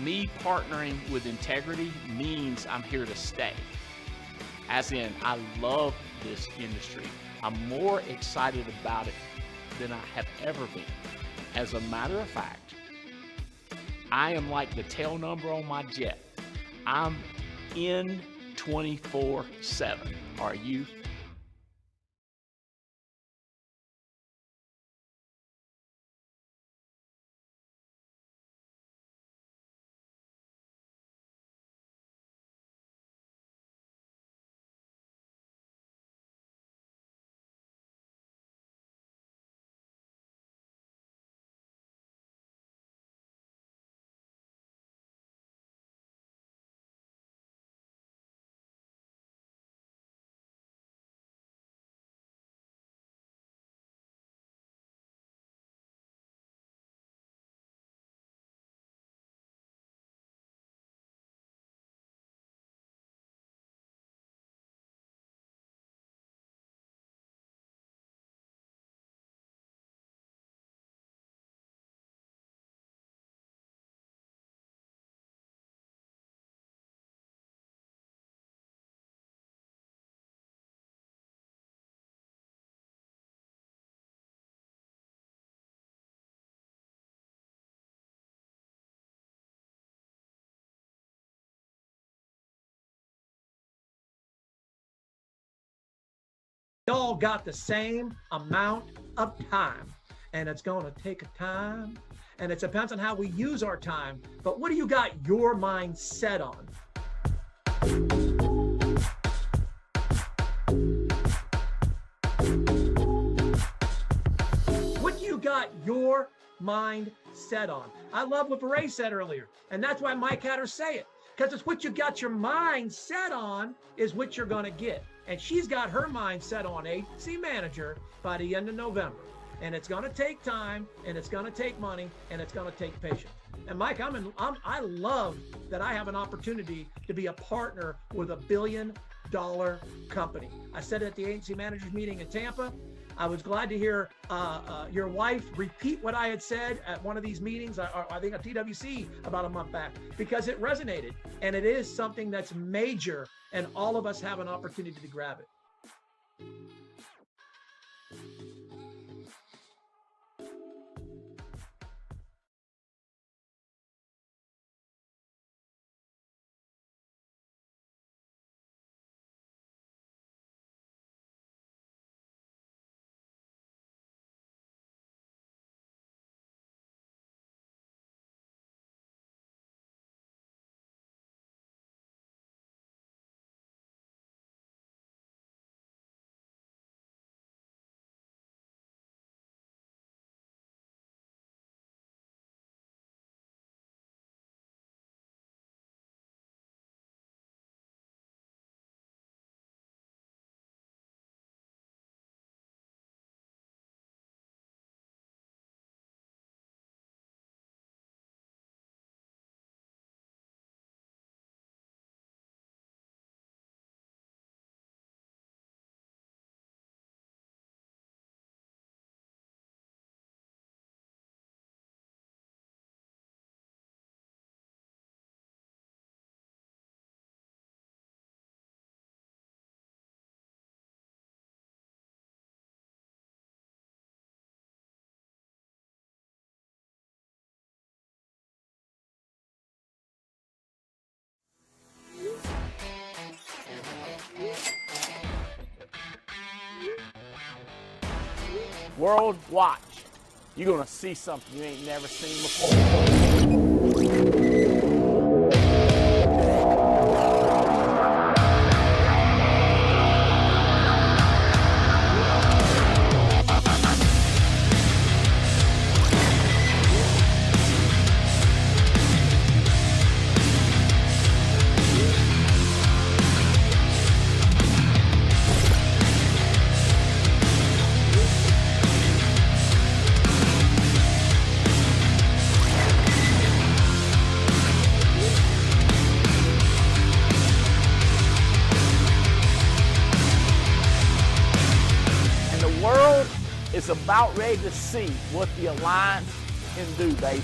Me partnering with integrity means I'm here to stay. As in, I love this industry. I'm more excited about it than I have ever been. As a matter of fact, I am like the tail number on my jet. I'm in 24/7. Are you? We all got the same amount of time, and it's going to take a time, and it depends on how we use our time. But what do you got your mind set on? What do you got your mind set on? I love what Beret said earlier, and that's why Mike had her say it, because it's what you got your mind set on is what you're going to get. And she's got her mind set on agency manager by the end of November. And it's going to take time, and it's going to take money, and it's going to take patience. And Mike, I love that I have an opportunity to be a partner with $1 billion company. I said it at the agency managers meeting in Tampa. I was glad to hear your wife repeat what I had said at one of these meetings, I think at TWC about a month back, because it resonated. And it is something that's major, and all of us have an opportunity to grab it. World, watch. You're going to see something you ain't never seen before. It's about ready to see what the Alliance can do, baby.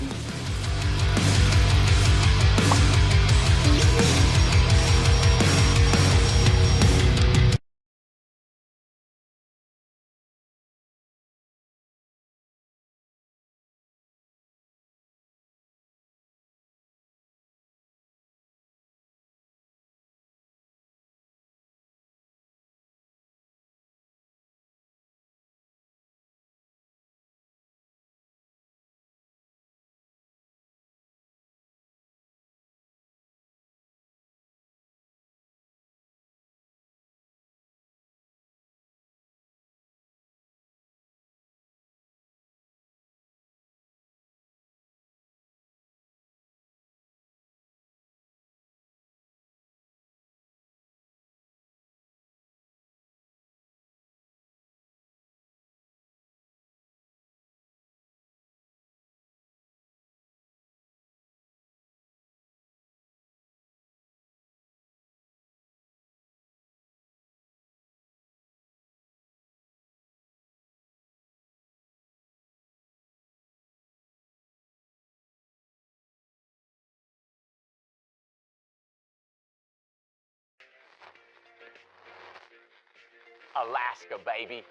Alaska, baby.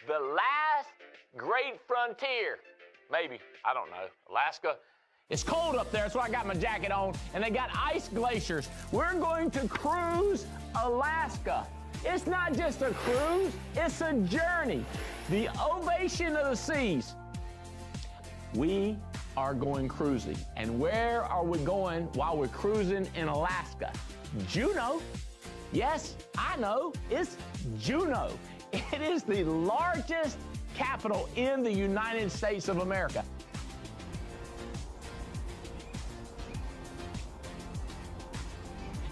The last great frontier. Maybe, I don't know, Alaska. It's cold up there, so I got my jacket on, and they got ice glaciers. We're going to cruise Alaska. It's not just a cruise, it's a journey. The ovation of the seas. We are going cruising. And where are we going while we're cruising in Alaska? Juneau. Yes, I know, it's Juneau. It is the largest capital in the United States of America.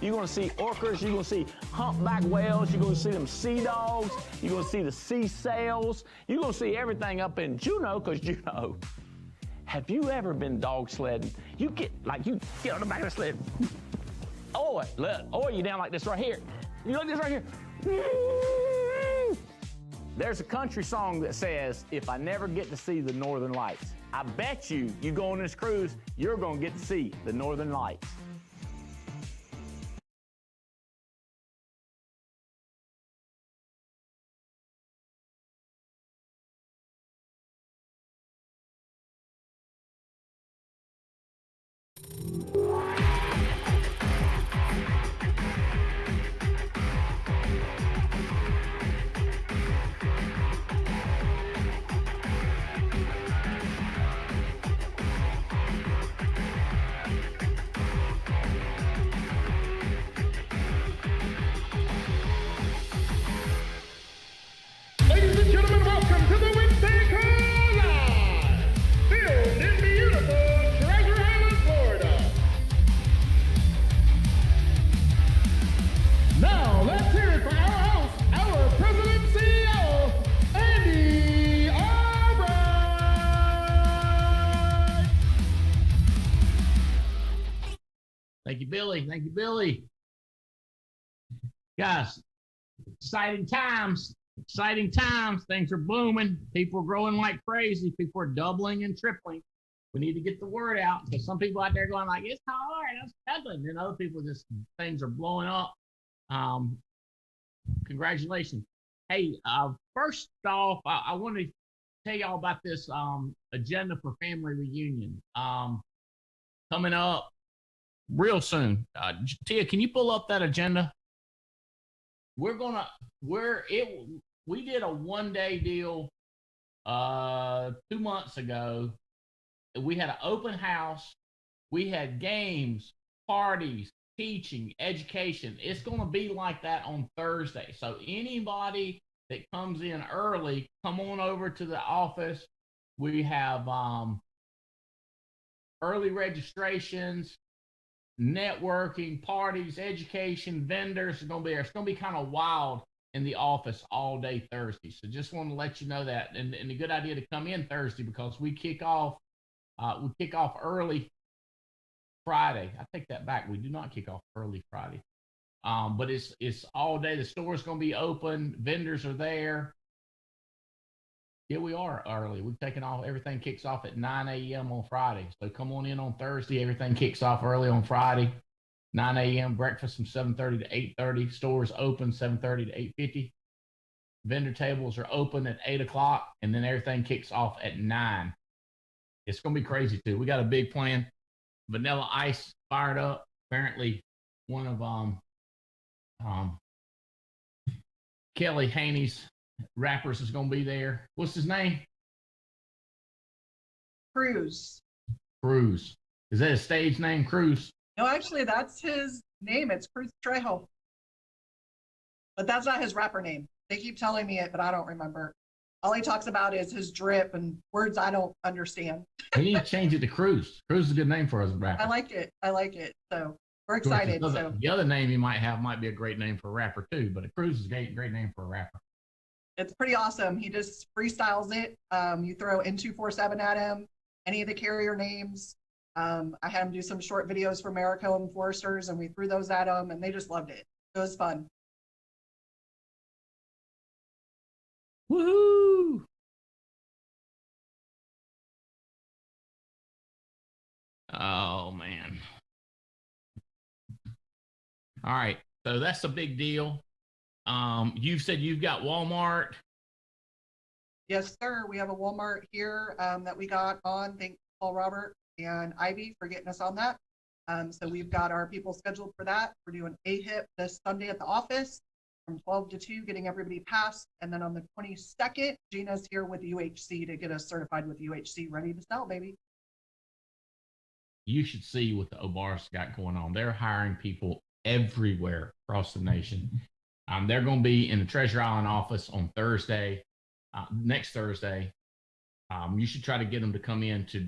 You're gonna see orcas, you're gonna see humpback whales, you're gonna see them sea dogs, you're gonna see the sea sails, you're gonna see everything up in Juneau, because Juneau. Have you ever been dog sledding? You get on the back of the sled. Or you're down like this right here. You like this right here. There's a country song that says, if I never get to see the Northern Lights. I bet you go on this cruise, you're gonna get to see the Northern Lights. Ladies and gentlemen, welcome to the Wednesday Call Live, filmed in beautiful Treasure Island, Florida. Now, let's hear it for our host, our President and CEO, Andy Albright. Thank you, Billy. Thank you, Billy. Guys, exciting times. Exciting times. Things are booming. People are growing like crazy. People are doubling and tripling. We need to get the word out, because some people out there going like, it's hard, I'm struggling. And other people just, things are blowing up. Congratulations. Hey, first off, I want to tell y'all about this agenda for family reunion coming up real soon. Tia, can you pull up that agenda? We did a one-day deal 2 months ago. We had an open house. We had games, parties, teaching, education. It's going to be like that on Thursday. So anybody that comes in early, come on over to the office. We have early registrations, networking, parties, education, vendors are going to be there. It's going to be kind of wild in the office all day Thursday. So just want to let you know that. And a good idea to come in Thursday, because we kick off early Friday. I take that back. We do not kick off early Friday. But it's all day. The store's going to be open. Vendors are there. Yeah, we are early. We've taken off. Everything kicks off at 9 a.m. on Friday. So come on in on Thursday. Everything kicks off early on Friday. 9 a.m. breakfast from 7:30 to 8:30. Stores open 7:30 to 8:50. Vendor tables are open at 8 o'clock, and then everything kicks off at 9. It's going to be crazy too. We got a big plan. Vanilla Ice fired up. Apparently, one of Kelly Haney's rappers is going to be there. What's his name? Cruz. Cruz. Is that his stage name, Cruz? No, actually, that's his name. It's Cruz Trejo. But that's not his rapper name. They keep telling me it, but I don't remember. All he talks about is his drip and words I don't understand. We need to change it to Cruz. Cruz is a good name for us rapper. I like it. So we're excited. So the other name you might have might be a great name for a rapper too, but a Cruz is a great name for a rapper. it's pretty awesome. He just freestyles it. You throw N247 at him, any of the carrier names. I had him do some short videos for Marico and Foresters, and we threw those at him, and they just loved it. It was fun. Woohoo! Oh, man. All right. So that's a big deal. You said you've got Walmart. Yes, sir. We have a Walmart here that we got on. Thank Paul Robert and Ivy for getting us on that. So we've got our people scheduled for that. We're doing AHIP this Sunday at the office from 12 to 2, getting everybody passed. And then on the 22nd, Gina's here with UHC to get us certified with UHC, ready to sell, baby. You should see what the Obar's got going on. They're hiring people everywhere across the nation. They're going to be in the Treasure Island office on Thursday, next Thursday. You should try to get them to come in to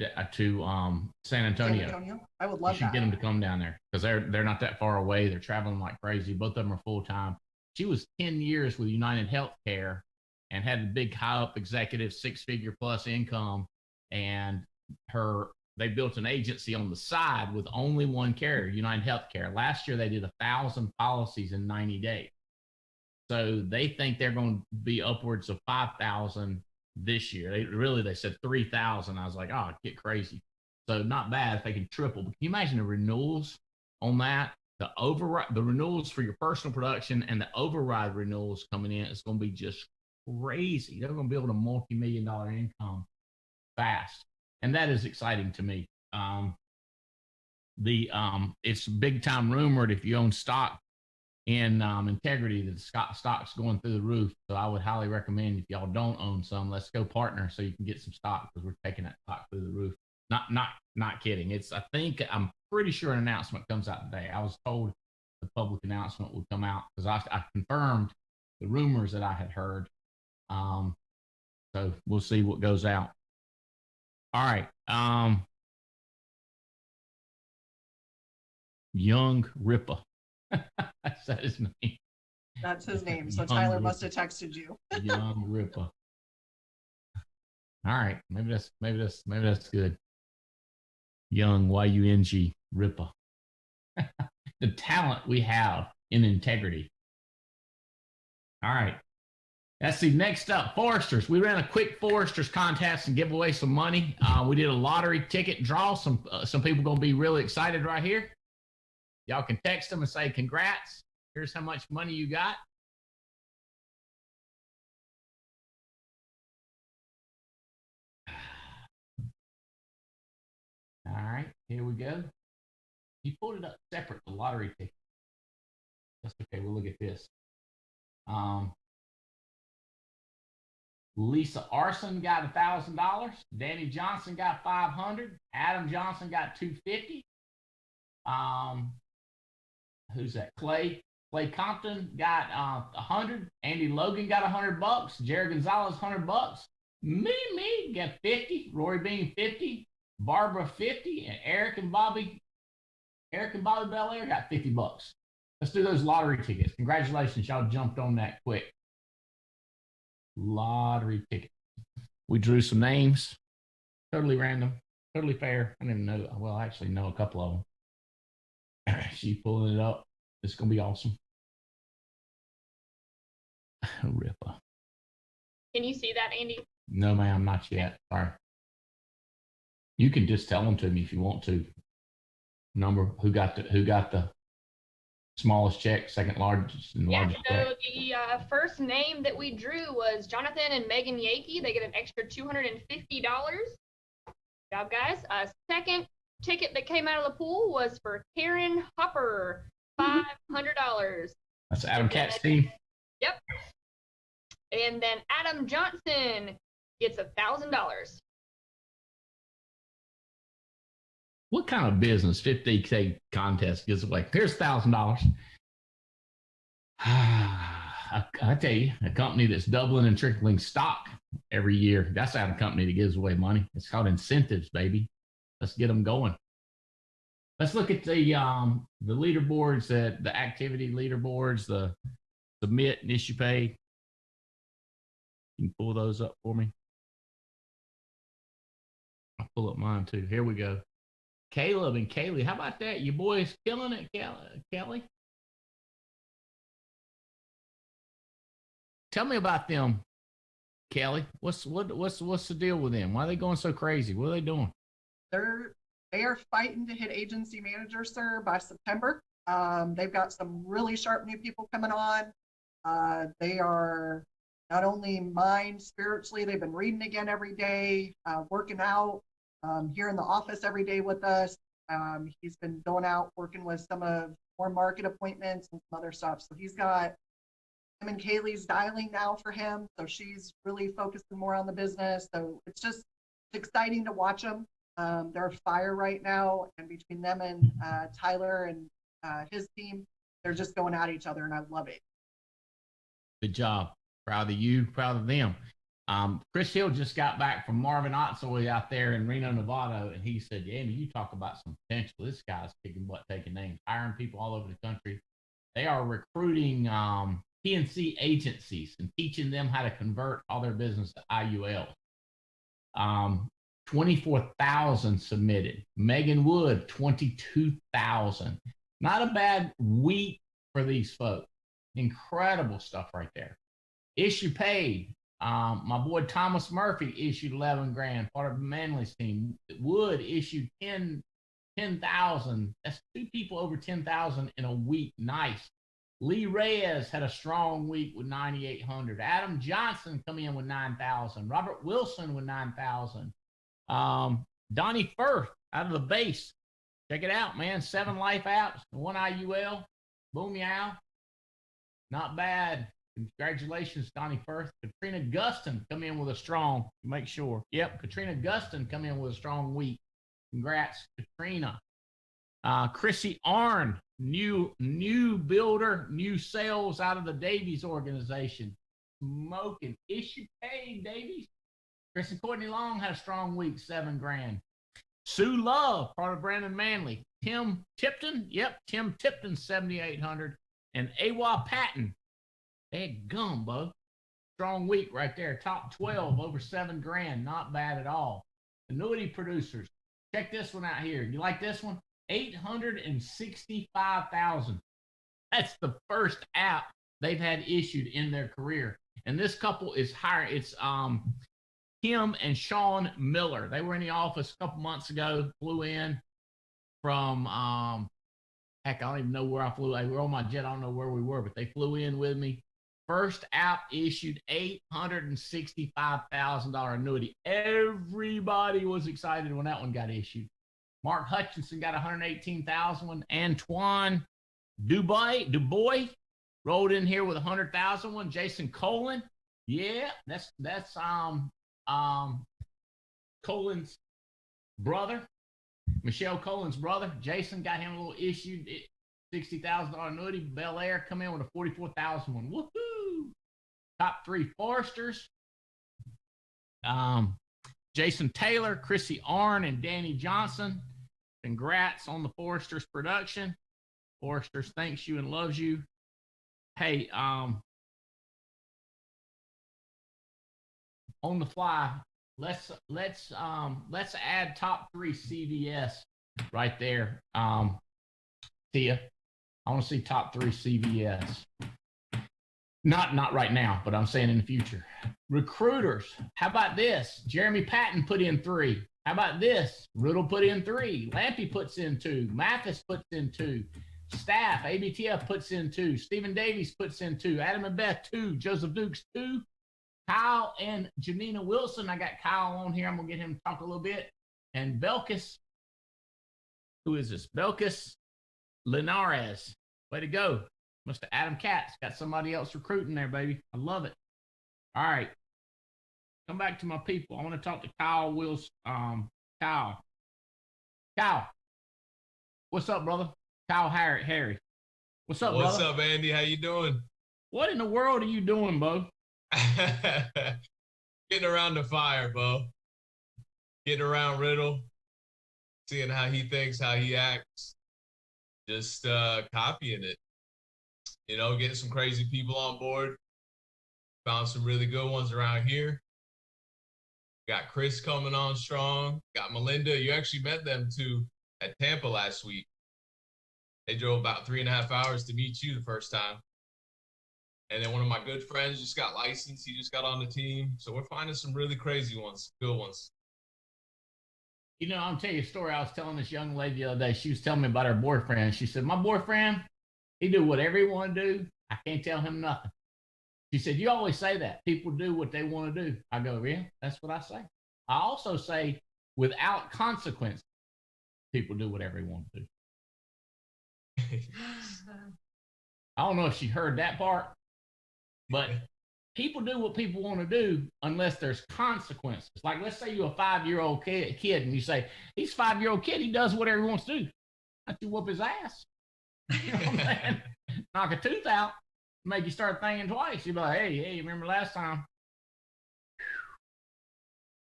San Antonio. I would love you should that. get them to come down there because they're not that far away. They're traveling like crazy. Both of them are full time. She was 10 years with United Healthcare and had a big high up executive 6-figure plus income. And they built an agency on the side with only one carrier, United Healthcare. Last year, they did 1,000 policies in 90 days. So they think they're going to be upwards of 5,000 this year. They said 3,000. I was like, oh, get crazy. So not bad if they can triple. But can you imagine the renewals on that? The renewals for your personal production and the override renewals coming in is going to be just crazy. They're going to build a multi-million-dollar income fast. And that is exciting to me. It's big time rumored if you own stock in Integrity that the stock's going through the roof. So I would highly recommend, if y'all don't own some, let's go partner so you can get some stock, because we're taking that stock through the roof. Not kidding. I'm pretty sure an announcement comes out today. I was told the public announcement would come out because I confirmed the rumors that I had heard. So we'll see what goes out. All right. Young Ripa. That's his name. That's his name. So Young Tyler Ripa. must have texted you. Young Ripa. All right. Maybe that's good. Young YUNG Ripa. The talent we have in Integrity. All right. Let's see. Next up, Foresters. We ran a quick Foresters contest and give away some money. We did a lottery ticket draw. Some people going to be really excited right here. Y'all can text them and say, congrats. Here's how much money you got. All right, here we go. You pulled it up separate, the lottery ticket. That's okay. We'll look at this. Lisa Arson got $1,000. Danny Johnson got $500. Adam Johnson got $250. Who's that? Clay Compton got $100. Andy Logan got $100. Jared Gonzalez $100. Me got 50. Rory Bean 50. Barbara 50, and Eric and Bobby Belair got $50. Let's do those lottery tickets. Congratulations, y'all jumped on that quick. Lottery ticket. We drew some names, totally random, totally fair. I didn't know. Well, I actually know a couple of them. She's pulling it up. It's gonna be awesome. Ripa. Can you see that, Andy? No, ma'am, not yet. Sorry. You can just tell them to me if you want to. Number who got the smallest check, second largest, and largest check. So the first name that we drew was Jonathan and Megan Yakey. They get an extra $250. Good job, guys. Second ticket that came out of the pool was for Karen Hopper, $500. That's Adam Katz's team. Yep. And then Adam Johnson gets $1,000. What kind of business 50K contest gives away? Here's $1,000. I tell you, a company that's doubling and tripling stock every year, that's not a company that gives away money. It's called incentives, baby. Let's get them going. Let's look at the leaderboards, the activity leaderboards, the submit and issue pay. You can pull those up for me. I'll pull up mine too. Here we go. Caleb and Kaylee, how about that? You boys killing it, Kelly. Tell me about them, Kelly. What's the deal with them? Why are they going so crazy? What are they doing? They are fighting to hit agency manager, sir, by September. They've got some really sharp new people coming on. They are not only mind spiritually, they've been reading again every day, working out, here in the office every day with us. He's been going out working with some of more market appointments and some other stuff. So he's got him and Kaylee's dialing now for him. So she's really focusing more on the business. So it's exciting to watch them. They're fire right now. And between them and Tyler and his team, they're just going at each other, and I love it. Good job. Proud of you, proud of them. Chris Hill just got back from Marvin Otsoy out there in Reno, Nevada, and he said, yeah, you talk about some potential. This guy's kicking butt, taking names, hiring people all over the country. They are recruiting PNC agencies and teaching them how to convert all their business to IUL. 24,000 submitted. Megan Wood, 22,000. Not a bad week for these folks. Incredible stuff right there. Issue paid. My boy Thomas Murphy issued 11 grand, part of Manley's team. Wood issued 10,000. That's two people over 10,000 in a week. Nice. Lee Reyes had a strong week with 9,800. Adam Johnson come in with 9,000. Robert Wilson with 9,000. Donnie Firth out of the base. Check it out, man. 7 life apps, 1 IUL. Boom, yow. Not bad. Congratulations, Donnie Firth. Katrina Guston come in with a strong, make sure. Yep, Katrina Guston come in with a strong week. Congrats, Katrina. Chrissy Arn, new builder, new sales out of the Davies organization. Smoking. Issue paid, Davies. Chris and Courtney Long had a strong week, 7 grand. Sue Love, part of Brandon Manley. Tim Tipton, Tim Tipton, 7,800. And Awa Patton. They had gumbo. Strong week right there. Top 12, over 7 grand. Not bad at all. Annuity Producers. Check this one out here. You like this one? 865,000. That's the first app they've had issued in their career. And this couple is hiring. It's Kim and Sean Miller. They were in the office a couple months ago. Flew in from heck, I don't even know where I flew. We were on my jet. I don't know where we were, but they flew in with me. First app issued $865,000 annuity. Everybody was excited when that one got issued. Mark Hutchinson got 118,000 one. Antoine Dubois rolled in here with 100,000 one. Jason Colin, yeah, that's Colin's brother, Michelle Colin's brother. Jason got him a little issued $60,000 annuity. Bel Air come in with a 44,000 one. Woohoo! Top 3 Foresters. Jason Taylor, Chrissy Arn, and Danny Johnson. Congrats on the Foresters production. Foresters thanks you and loves you. Hey, on the fly, let's add top 3 CVS right there. Tia, I want to see top 3 CVS. Not right now, but I'm saying in the future. Recruiters, how about this? Jeremy Patton put in 3. How about this? Riddle put in 3. Lampy puts in 2. Mathis puts in 2. Staff, ABTF puts in 2. Stephen Davies puts in 2. Adam and Beth 2. Joseph Dukes 2. Kyle and Janina Wilson. I got Kyle on here. I'm going to get him to talk a little bit. And Belkis. Who is this? Belkis Linares. Way to go. Mr. Adam Katz. Got somebody else recruiting there, baby. I love it. All right. Come back to my people. I want to talk to Kyle Wills. Kyle. What's up, brother? Kyle Harry. What's up, brother? What's up, Andy? How you doing? What in the world are you doing, Bo? Getting around the fire, Bo. Getting around Riddle. Seeing how he thinks, how he acts. Just copying it. You know, getting some crazy people on board. Found some really good ones around here. Got Chris coming on strong. Got Melinda. You actually met them too at Tampa last week. They drove about 3.5 hours to meet you the first time. And then one of my good friends just got licensed. He just got on the team. So we're finding some really crazy ones, good ones. You know, I'll tell you a story. I was telling this young lady the other day. She was telling me about her boyfriend. She said, my boyfriend, he do whatever he want to do. I can't tell him nothing. She said, you always say that. People do what they want to do. I go, yeah, that's what I say. I also say, without consequence, people do whatever they want to do. I don't know if she heard that part, but people do what people want to do unless there's consequences. Like, let's say you're a 5-year-old kid and you say, he's a 5-year-old kid, he does whatever he wants to do. Not you whoop his ass. You know what I'm saying? Knock a tooth out, make you start thinking twice. You're like, hey, remember last time?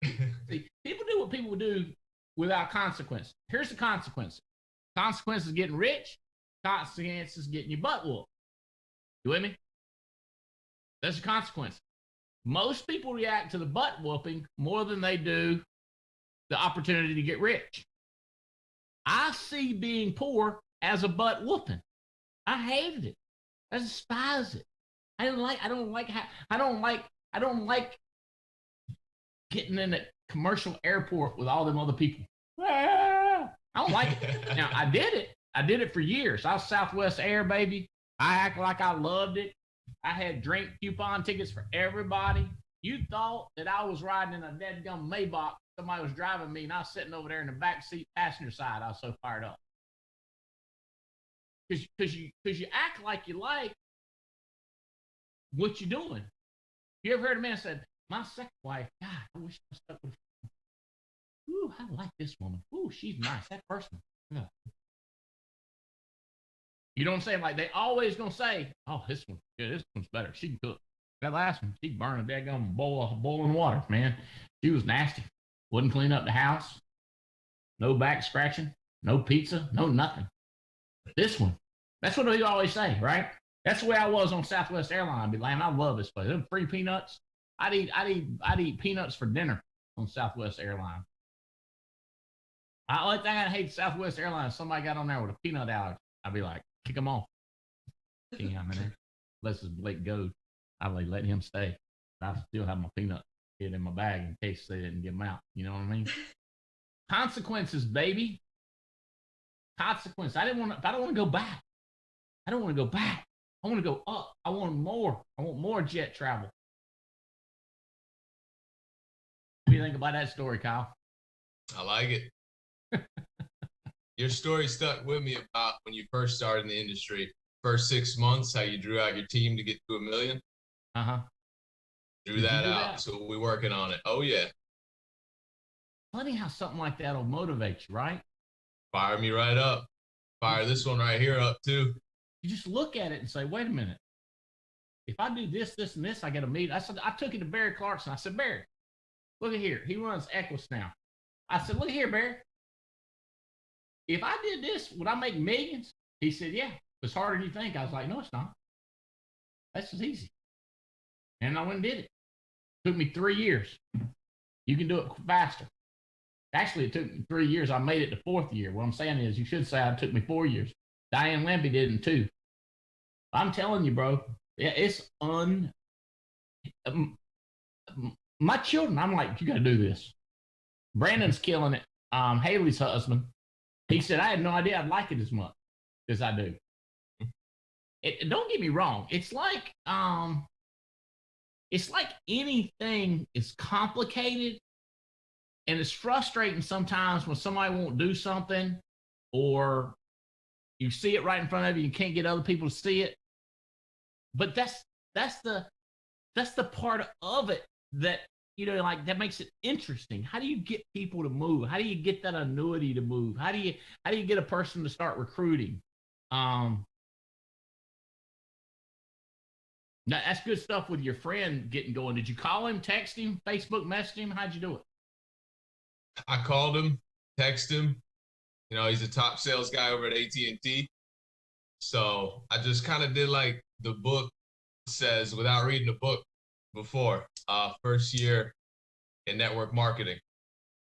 See, people do what people do without consequences. Here's the consequence. Consequence is getting rich. Consequence is getting your butt whooped. You with me? That's the consequence. Most people react to the butt whooping more than they do the opportunity to get rich. I see being poor as a butt whooping. I hated it. I despise it. I don't like getting in a commercial airport with all them other people. I don't like it. Now, I did it. I did it for years. I was Southwest Air, baby. I act like I loved it. I had drink coupon tickets for everybody. You thought that I was riding in a dead-gum Maybach. Somebody was driving me, and I was sitting over there in the back seat, passenger side. I was so fired up. Because you act like you like what you're doing. You ever heard a man say, my second wife, God, I wish I stuck with her. Ooh, I like this woman. Ooh, she's nice. That person. Yeah. You know what I'm saying? Like, they always gonna say, oh, this one, yeah, this one's better. She can cook. That last one, she burned a daggone bowl of boiling water, man. She was nasty. Wouldn't clean up the house. No back scratching. No pizza. No nothing. This one. That's what you always say, right? That's the way I was on Southwest Airlines. I'd be like, I love this place. Them free peanuts. I'd eat peanuts for dinner on Southwest Airlines. The only thing I hate Southwest Airlines, somebody got on there with a peanut allergy. I'd be like, kick him off. I'm in there. Let's just Blake go. I'd like let him stay. I still have my peanut in my bag in case they didn't get them out. You know what I mean? Consequences, baby. Consequence. I don't want to go back. I don't want to go back. I want to go up. I want more. I want more jet travel. What do you think about that story, Kyle? I like it. Your story stuck with me about when you first started in the industry. First 6 months, how you drew out your team to get to $1 million. Drew that out. So we're working on it. Oh, yeah. Funny how something like that will motivate you, right? Fire me right up. Fire this one right here up, too. You just look at it and say, wait a minute. If I do this, this, and this, I get a meeting. I took it to Barry Clarkson. I said, Barry, look at here. He runs Equus now. I said, look at here, Barry. If I did this, would I make millions? He said, yeah. It's harder than you think. I was like, no, it's not. That's just easy. And I went and did it. Took me 3 years. You can do it faster. Actually, it took me 3 years. I made it the 4th year. What I'm saying is, you should say it took me 4 years. Diane Lambie did it in 2. I'm telling you, bro, it's my children, I'm like, you got to do this. Brandon's killing it. Haley's husband, he said, I had no idea I'd like it as much as I do. Don't get me wrong. It's like anything is complicated, and it's frustrating sometimes when somebody won't do something, or you see it right in front of you, you can't get other people to see it. But that's the part of it that, you know, like, that makes it interesting. How do you get people to move? How do you get that annuity to move? How do you get a person to start recruiting? That's good stuff with your friend getting going. Did you call him, text him, Facebook message him? How'd you do it? I called him, texted him. You know, he's a top sales guy over at AT&T. So I just kind of did like the book says without reading the book before. First year in network marketing.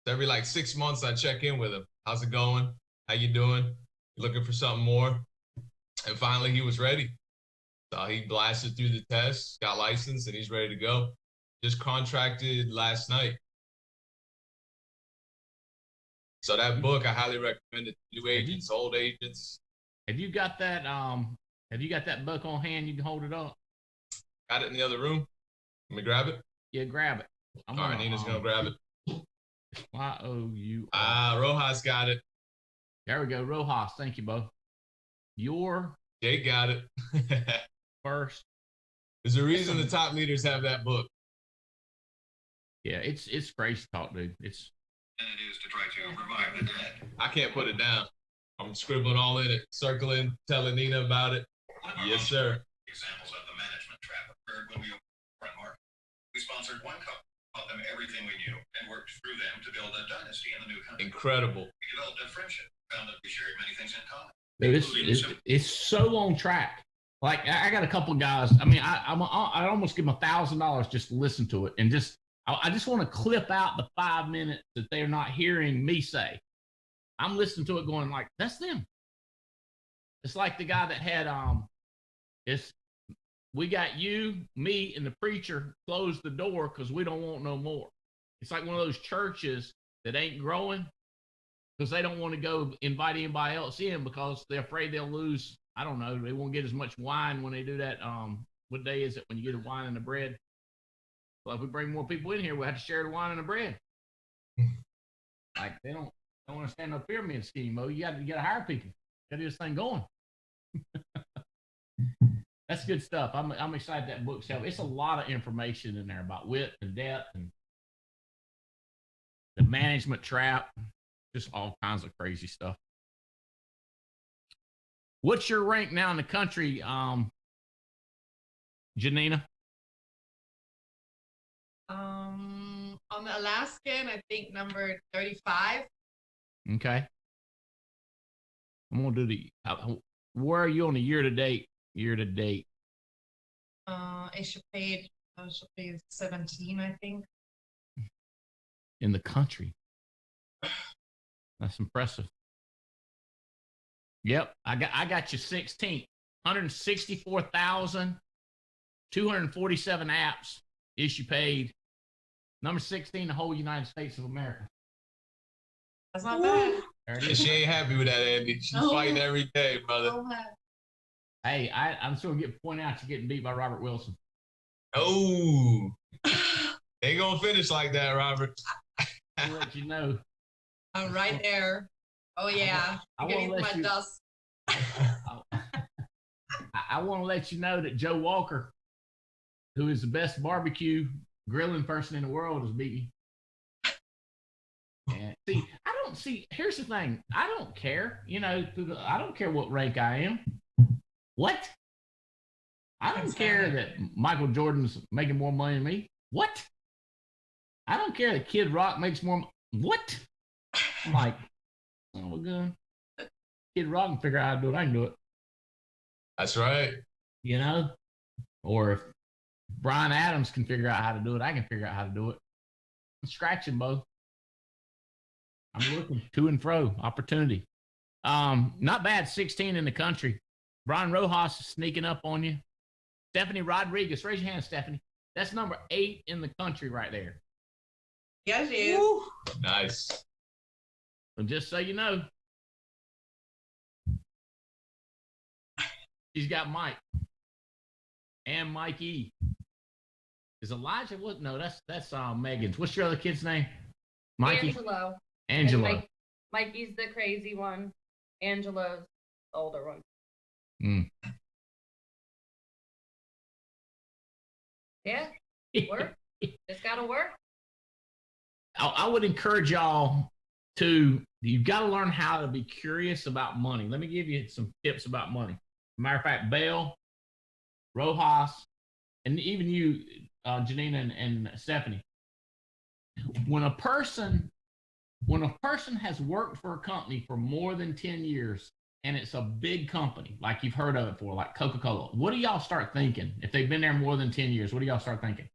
So every like 6 months, I check in with him. How's it going? How you doing? You looking for something more? And finally, he was ready. So he blasted through the test, got licensed, and he's ready to go. Just contracted last night. So that book, I highly recommend it to new agents, old agents. Have you got that book on hand? You can hold it up. Got it in the other room. Let me grab it. Yeah, grab it. All right, Nina's gonna grab it. Y-O-U-R. Rojas got it. There we go. Rojas. Thank you, Bo. Your Jake got it. first. There's a reason the top leaders have that book. Yeah, it's crazy talk, dude. It's. And it is to try to revive the dead. I can't put it down. I'm scribbling all in it, circling, telling Nina about it. Yes, sir. Examples of the management trap occurred when we opened the front market. We sponsored one couple, taught them everything we knew, and worked through them to build a dynasty in the new country. Incredible. We developed a friendship, found that we shared many things in common. Dude, it's so on track. Like I got a couple of guys. I mean, I almost give them $1,000 just to listen to it, and I just want to clip out the 5 minutes that they're not hearing me say. I'm listening to it, going like, that's them. It's like the guy that had we got you, me, and the preacher closed the door because we don't want no more. It's like one of those churches that ain't growing because they don't want to go invite anybody else in because they're afraid they'll lose. I don't know. They won't get as much wine when they do that. What day is it when you get the wine and the bread? Well, if we bring more people in here, we'll have to share the wine and the bread. Like they don't understand no pyramid scheme, Mo. You got to hire people. You got to get this thing going. That's good stuff. I'm excited that book's out. It's a lot of information in there about width and depth and the management trap, just all kinds of crazy stuff. What's your rank now in the country, Janina? On the Alaskan, I think number 35. Okay. I'm gonna do where are you on the year to date? I should pay 17, I think. In the country. That's impressive. Yep, I got you 16. 164,247 apps issue paid. Number 16, the whole United States of America. That's not bad. And she ain't happy with that, Andy. She's fighting every day, brother. Hey, I'm still getting point out you're getting beat by Robert Wilson. Oh, ain't gonna finish like that, Robert. I'll let you know. I'm right there. Oh yeah, I'm getting my dust. I want to let you know that Joe Walker, who is the best barbecue grilling person in the world, is beating you. And here's the thing. I don't care. I don't care what rank I am. What? I don't care that Michael Jordan's making more money than me. What? I don't care that Kid Rock makes more. What? I'm like, oh, we're good. Kid Rock can figure out how to do it. I can do it. That's right. Or if Brian Adams can figure out how to do it, I can figure out how to do it. I'm scratching both. I'm looking to and fro. Opportunity. Not bad. 16 in the country. Brian Rojas is sneaking up on you. Stephanie Rodriguez. Raise your hand, Stephanie. That's number 8 in the country right there. Yes, she is. Nice. So just so you know, she's got Mike and Mikey. Is Elijah? What? No, that's Megan's. What's your other kid's name? Mikey. Angelo. And Mikey's the crazy one. Angelo's the older one. Yeah, work. Just gotta work. I would encourage y'all you've got to learn how to be curious about money. Let me give you some tips about money. Matter of fact, Belle, Rojas, and even you, Janina and Stephanie. When a person has worked for a company for more than 10 years, and it's a big company, like you've heard of it for, like Coca-Cola, what do y'all start thinking? If they've been there more than 10 years, what do y'all start thinking?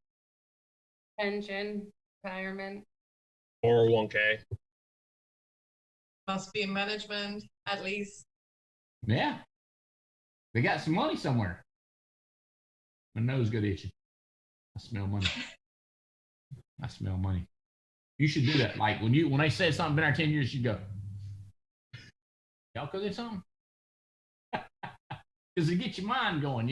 Pension, retirement. 401k. Must be in management, at least. Yeah. They got some money somewhere. My nose got itchy. I smell money. You should do that. Like when they said something been there 10 years, you go, y'all cooking something? Because it gets your mind going,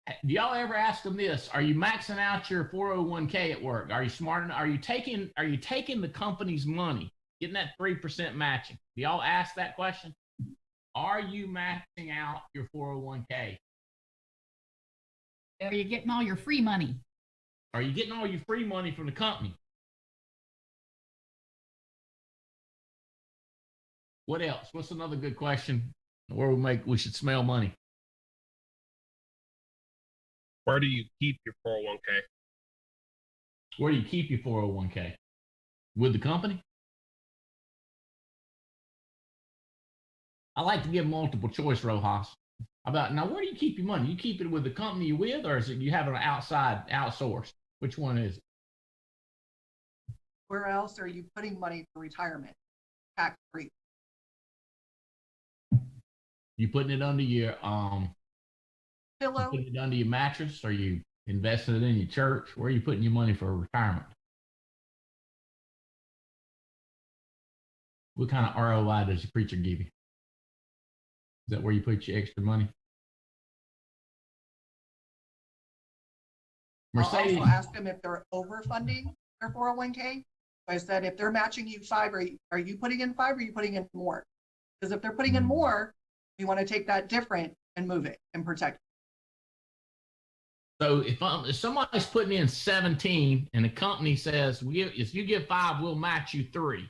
Do y'all ever ask them this? Are you maxing out your 401k at work? Are you smart enough? Are you taking the company's money, getting that 3% matching? Do y'all ask that question? Are you maxing out your 401k? Are you getting all your free money? Are you getting all your free money from the company? What else? What's another good question where we should smell money? Where do you keep your 401k? Where do you keep your 401k? With the company? I like to give multiple choice, Rojas. Now, where do you keep your money? You keep it with the company you're with, or is it you have an outside outsourced? Which one is it? Where else are you putting money for retirement? Tax free. You putting it under your pillow? You putting it under your mattress? Or you investing it in your church? Where are you putting your money for retirement? What kind of ROI does your preacher give you? Is that where you put your extra money? Mercedes. I'll also ask them if they're overfunding their 401k. I said, if they're matching you 5, are you putting in 5 or are you putting in more? Because if they're putting in more, we want to take that different and move it and protect it. So if somebody's putting in 17 and the company says, if you give 5, we'll match you 3.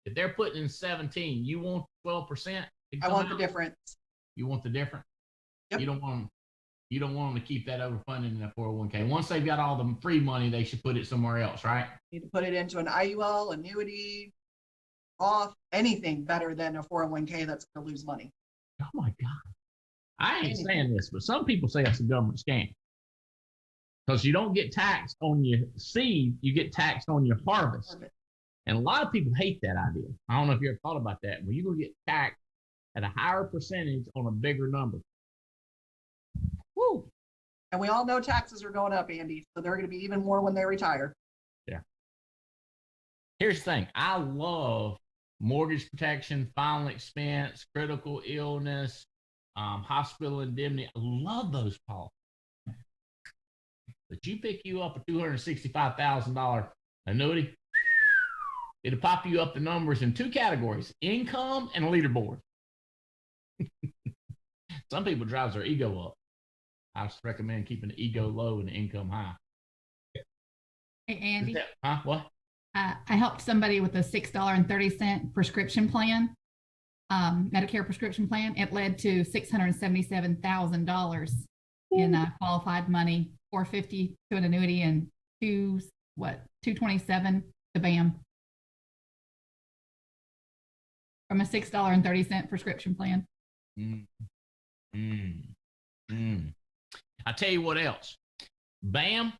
If they're putting in 17, you want 12%? I want the difference. You want the difference? Yep. You don't want them to keep that overfunding in that 401k. Once they've got all the free money, they should put it somewhere else, right? You need to put it into an IUL, annuity, Roth, anything better than a 401k that's going to lose money. Oh my God. I ain't saying this, but some people say it's a government scam. Because you don't get taxed on your seed, you get taxed on your harvest. And a lot of people hate that idea. I don't know if you ever thought about that. Well, you're going to get taxed at a higher percentage on a bigger number. Woo! And we all know taxes are going up, Andy, so they're going to be even more when they retire. Yeah. Here's the thing. I love mortgage protection, final expense, critical illness, hospital indemnity. I love those policies. But you pick you up a $265,000 annuity, it'll pop you up the numbers in 2 categories, income and leaderboard. Some people drives their ego up. I just recommend keeping the ego low and the income high. Hey, Andy. What? I helped somebody with a $6.30 prescription plan, Medicare prescription plan. It led to $677,000 in qualified money, $450 to an annuity, and $227 to BAM from a $6.30 prescription plan. I tell you what else. BAM,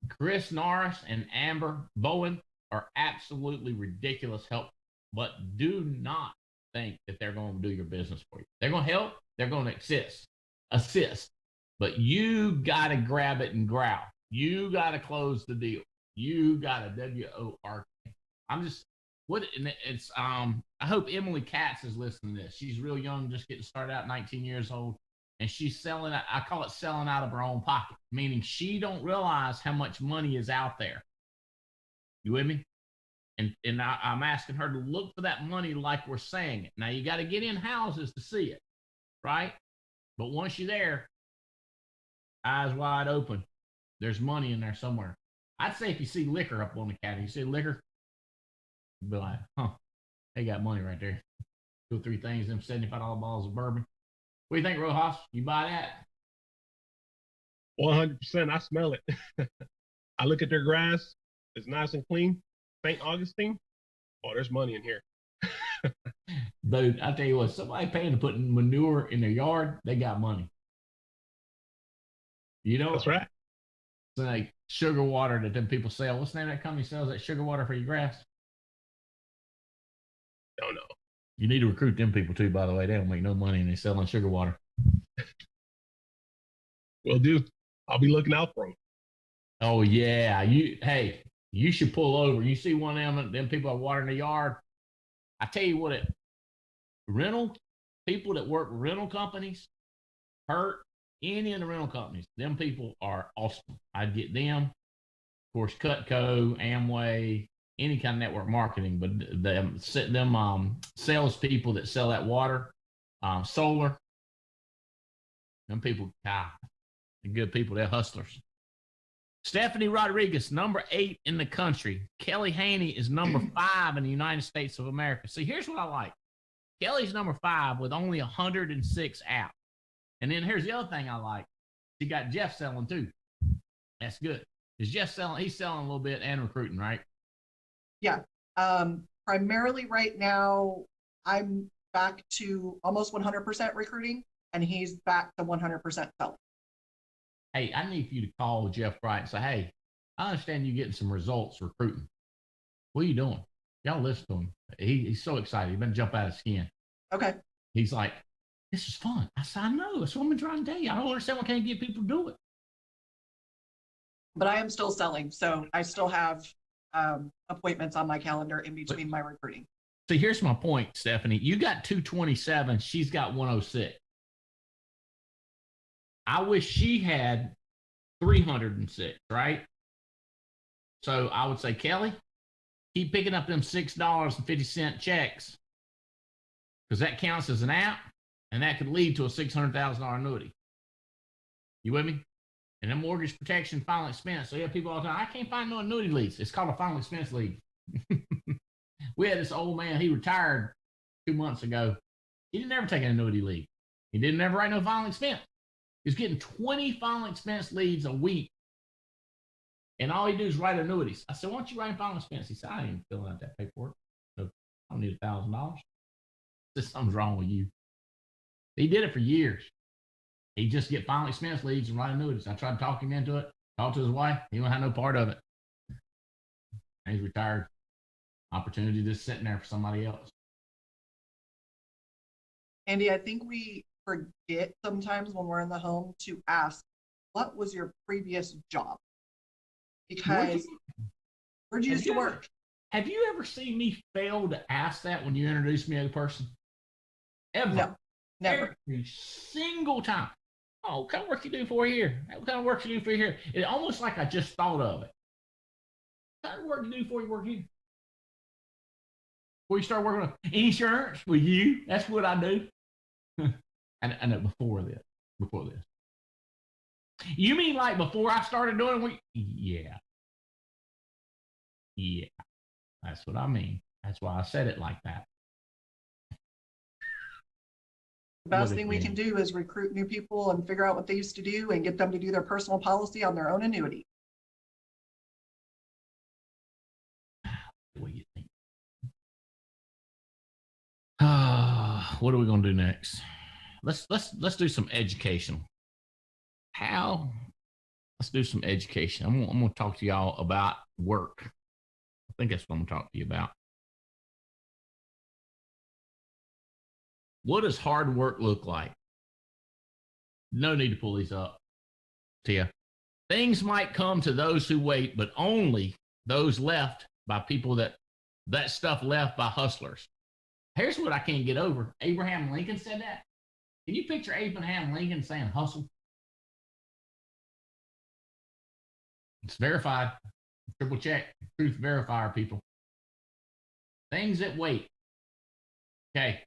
Chris Norris, and Amber Bowen are absolutely ridiculous help, but do not think that they're going to do your business for you. They're going to help. They're going to assist, but you got to grab it and growl. You got to close the deal. You got to WORK. I hope Emily Katz is listening to this. She's real young, just getting started out, 19 years old. And she's selling, I call it selling out of her own pocket, meaning she don't realize how much money is out there. You with me? And I'm asking her to look for that money like we're saying it. Now, you got to get in houses to see it, right? But once you're there, eyes wide open, there's money in there somewhere. I'd say if you see liquor up on the counter, you see liquor, you'd be like, they got money right there. 2 or 3 things, them $75 bottles of bourbon. What do you think, Rojas? You buy that? 100%. I smell it. I look at their grass. It's nice and clean. St. Augustine. Oh, there's money in here. Dude, I tell you what, somebody paying to put manure in their yard, they got money. You know? That's right. It's like sugar water that them people sell. What's the name of that company sells that sugar water for your grass? Don't know. You need to recruit them people too, by the way. They don't make no money and they're selling sugar water. Will do. I'll be looking out for them. Oh, yeah. You should pull over. You see one of them people that water in the yard. I tell you what, people that work rental companies hurt Any of the rental companies, them people are awesome. I'd get them. Of course, Cutco, Amway, any kind of network marketing, but them salespeople that sell that water, solar, them people, they're good people. They're hustlers. Stephanie Rodriguez, number 8 in the country. Kelly Haney is number 5 in the United States of America. See, here's what I like. Kelly's number 5 with only 106 apps. And then here's the other thing I like. She got Jeff selling too. That's good. Is Jeff selling? He's selling a little bit and recruiting, right? Yeah. Primarily right now, I'm back to almost 100% recruiting, and he's back to 100% selling. Hey, I need for you to call Jeff Bright and say, hey, I understand you're getting some results recruiting. What are you doing? Y'all listen to him. He's so excited. He's been jump out of his skin. Okay. He's like, this is fun. I said, I know. That's what I've been trying to tell you. I don't understand why I can't get people to do it. But I am still selling, so I still have appointments on my calendar in between my recruiting. So here's my point, Stephanie. You got 227. She's got 106. I wish she had 306, right? So I would say, Kelly, keep picking up them $6.50 checks, because that counts as an app, and that could lead to a $600,000 annuity. You with me? And then mortgage protection, final expense. So you have people all the time, I can't find no annuity leads. It's called a final expense lead. We had this old man, he retired 2 months ago. He didn't ever take an annuity lead. He didn't ever write no final expense. He was getting 20 final expense leads a week. And all he do is write annuities. I said, why don't you write final expense? He said, I ain't filling out that paperwork. So I don't need $1,000. Something's wrong with you. He did it for years. He just get final expense leads and write annuities. I tried to talk him into it. Talked to his wife. He don't have no part of it. And he's retired. Opportunity just sitting there for somebody else. Andy, I think we forget sometimes when we're in the home to ask, what was your previous job? Because where'd you used to work? Have you ever seen me fail to ask that when you introduce me as a person? Ever? No, never. Every single time. Oh, what kind of work you do for here? What kind of work you do for here? It's almost like I just thought of it. What kind of work you do before you work here? Before you start working on insurance with you? That's what I do. I know before this. You mean like before I started doing what? Yeah. That's what I mean. That's why I said it like that. The best thing we can do is recruit new people and figure out what they used to do and get them to do their personal policy on their own annuity. What do you think? What are we going to do next? Let's do some education. Let's do some education. I'm going to talk to y'all about work. I think that's what I'm going to talk to you about. What does hard work look like? No need to pull these up to you. Things might come to those who wait, but only those left by people that stuff left by hustlers. Here's what I can't get over. Abraham Lincoln said that. Can you picture Abraham Lincoln saying hustle? It's verified. Triple check. Truth verifier, people. Things that wait. Okay.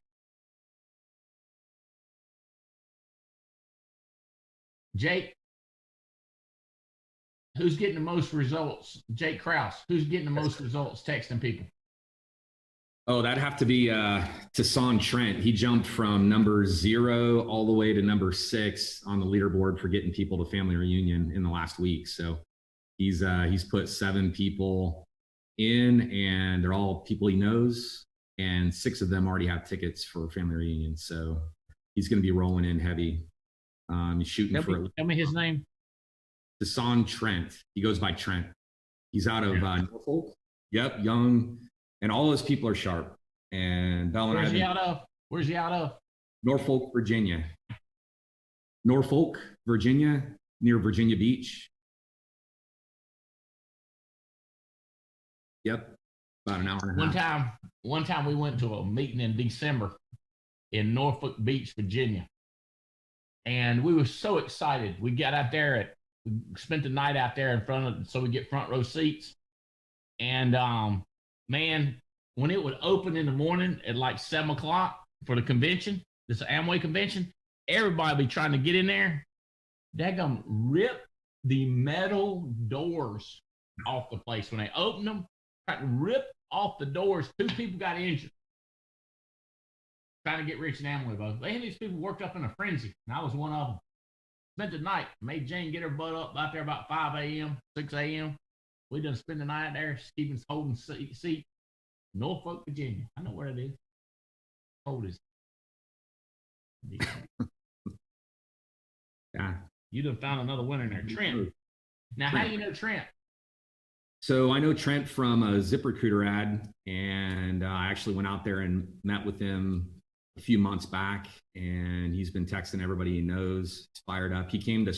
Jake, who's getting the most results? Jake Krause, who's getting the most results texting people? Oh, that'd have to be Tassan Trent. He jumped from number 0 all the way to number 6 on the leaderboard for getting people to family reunion in the last week. So he's put 7 people in, and they're all people he knows, and 6 of them already have tickets for family reunion. So he's going to be rolling in heavy. He's shooting Tell me his name. Tassan Trent. He goes by Trent. He's out of Norfolk. Yep, young. And all his people are sharp. And Bell and Where's he out of? Where's he out of? Norfolk, Virginia. Norfolk, Virginia, near Virginia Beach. Yep, about an hour and a half. One time we went to a meeting in December in Norfolk Beach, Virginia. And we were so excited. We got out there we spent the night out there in front of, so we get front row seats. And man, when it would open in the morning at like 7 o'clock for the convention, this Amway convention, everybody be trying to get in there. They're gonna rip the metal doors off the place. When they opened them, tried to rip off the doors. 2 people got injured trying to get rich in Amway, bro. They had these people worked up in a frenzy, and I was one of them. Spent the night, made Jane get her butt up out there about 5 a.m., 6 a.m. We done spend the night out there. Stephen's holding seat. Norfolk, Virginia. I know where it is. Hold is. Yeah. You done found another winner in there. Trent. Now, how do you know Trent? So I know Trent from a ZipRecruiter ad, and I actually went out there and met with him a few months back, and he's been texting everybody he knows. He's fired up. He came to the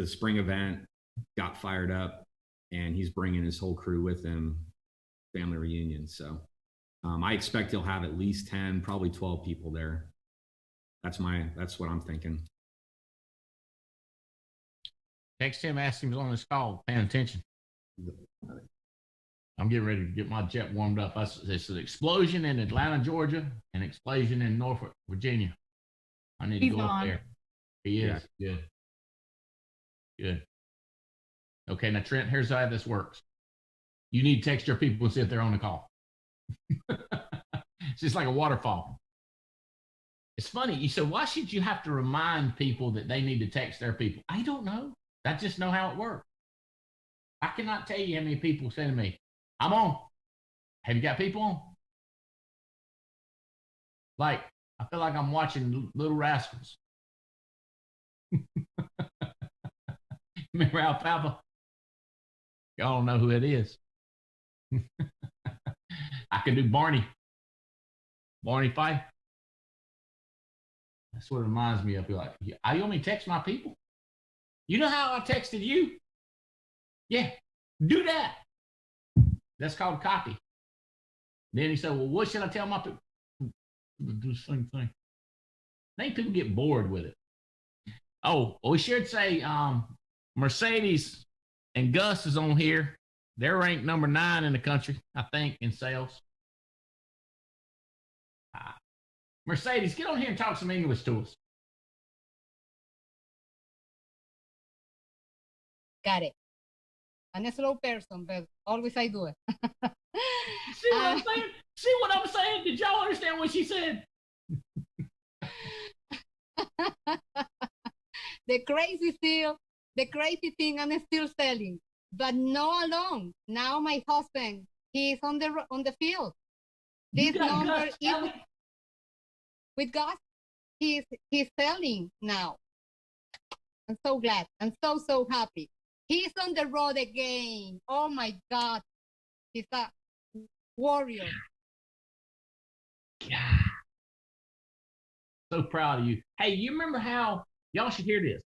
spring event, got fired up, and he's bringing his whole crew with him, family reunion. So I expect he'll have at least 10, probably 12 people there. That's what I'm thinking. Text him, ask him on his call, paying attention. I'm getting ready to get my jet warmed up. It's an explosion in Atlanta, Georgia, and explosion in Norfolk, Virginia. I need to go up there. He is. Yeah. Good. Okay, now Trent, here's how this works. You need to text your people and see if they're on the call. It's just like a waterfall. It's funny. You said, why should you have to remind people that they need to text their people? I don't know. I just know how it works. I cannot tell you how many people say to me, I'm on. Have you got people on? Like, I feel like I'm watching Little Rascals. Remember Alfalfa? Y'all don't know who it is. I can do Barney Fife. That's what it reminds me of. Be like, I only text my people. You know how I texted you? Yeah, do that. That's called copy. Then he said, well, what should I tell my people? Do the same thing. I think people get bored with it. Oh, we should say Mercedes and Gus is on here. They're ranked number 9 in the country, I think, in sales. Mercedes, get on here and talk some English to us. Got it. I'm a slow person, but always I do it. See what I'm saying? See what I'm saying? Did y'all understand what she said? The crazy thing I'm still selling, but no alone. Now my husband, he's on the field. This number is with Gus. He's selling now. I'm so glad. I'm so happy. He's on the road again. Oh my God. He's a warrior. Yeah. So proud of you. Hey, you remember how, y'all should hear this.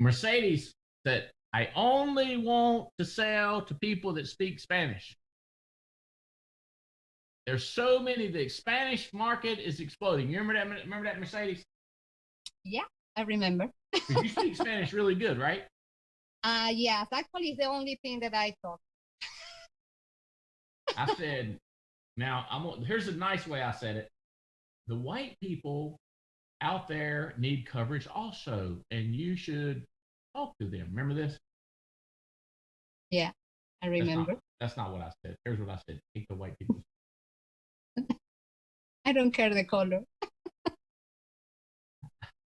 Mercedes said, I only want to sell to people that speak Spanish. There's so many, the Spanish market is exploding. You remember that, Mercedes? Yeah, I remember. You speak Spanish really good, right? Yes, actually it's the only thing that I talk. I said, now here's a nice way I said it. The white people out there need coverage also, and you should talk to them. Remember this? Yeah, I remember. That's not what I said. Here's what I said. Take the white people. I don't care the color.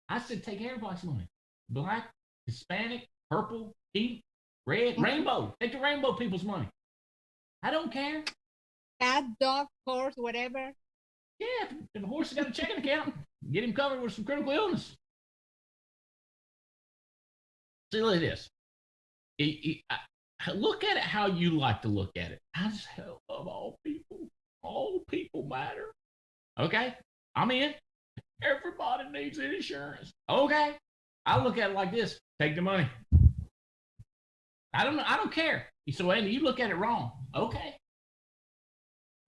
I said take everybody's money. Black, Hispanic, purple, pink, red, rainbow. Take the rainbow people's money. I don't care. Cat, dog, horse, whatever. Yeah, if the horse has got a checking account, get him covered with some critical illness. See, look at this. Look at it how you like to look at it. I just love all people. All people matter. Okay, I'm in. Everybody needs insurance. Okay, I look at it like this. Take the money. I don't care. So Andy, you look at it wrong. Okay.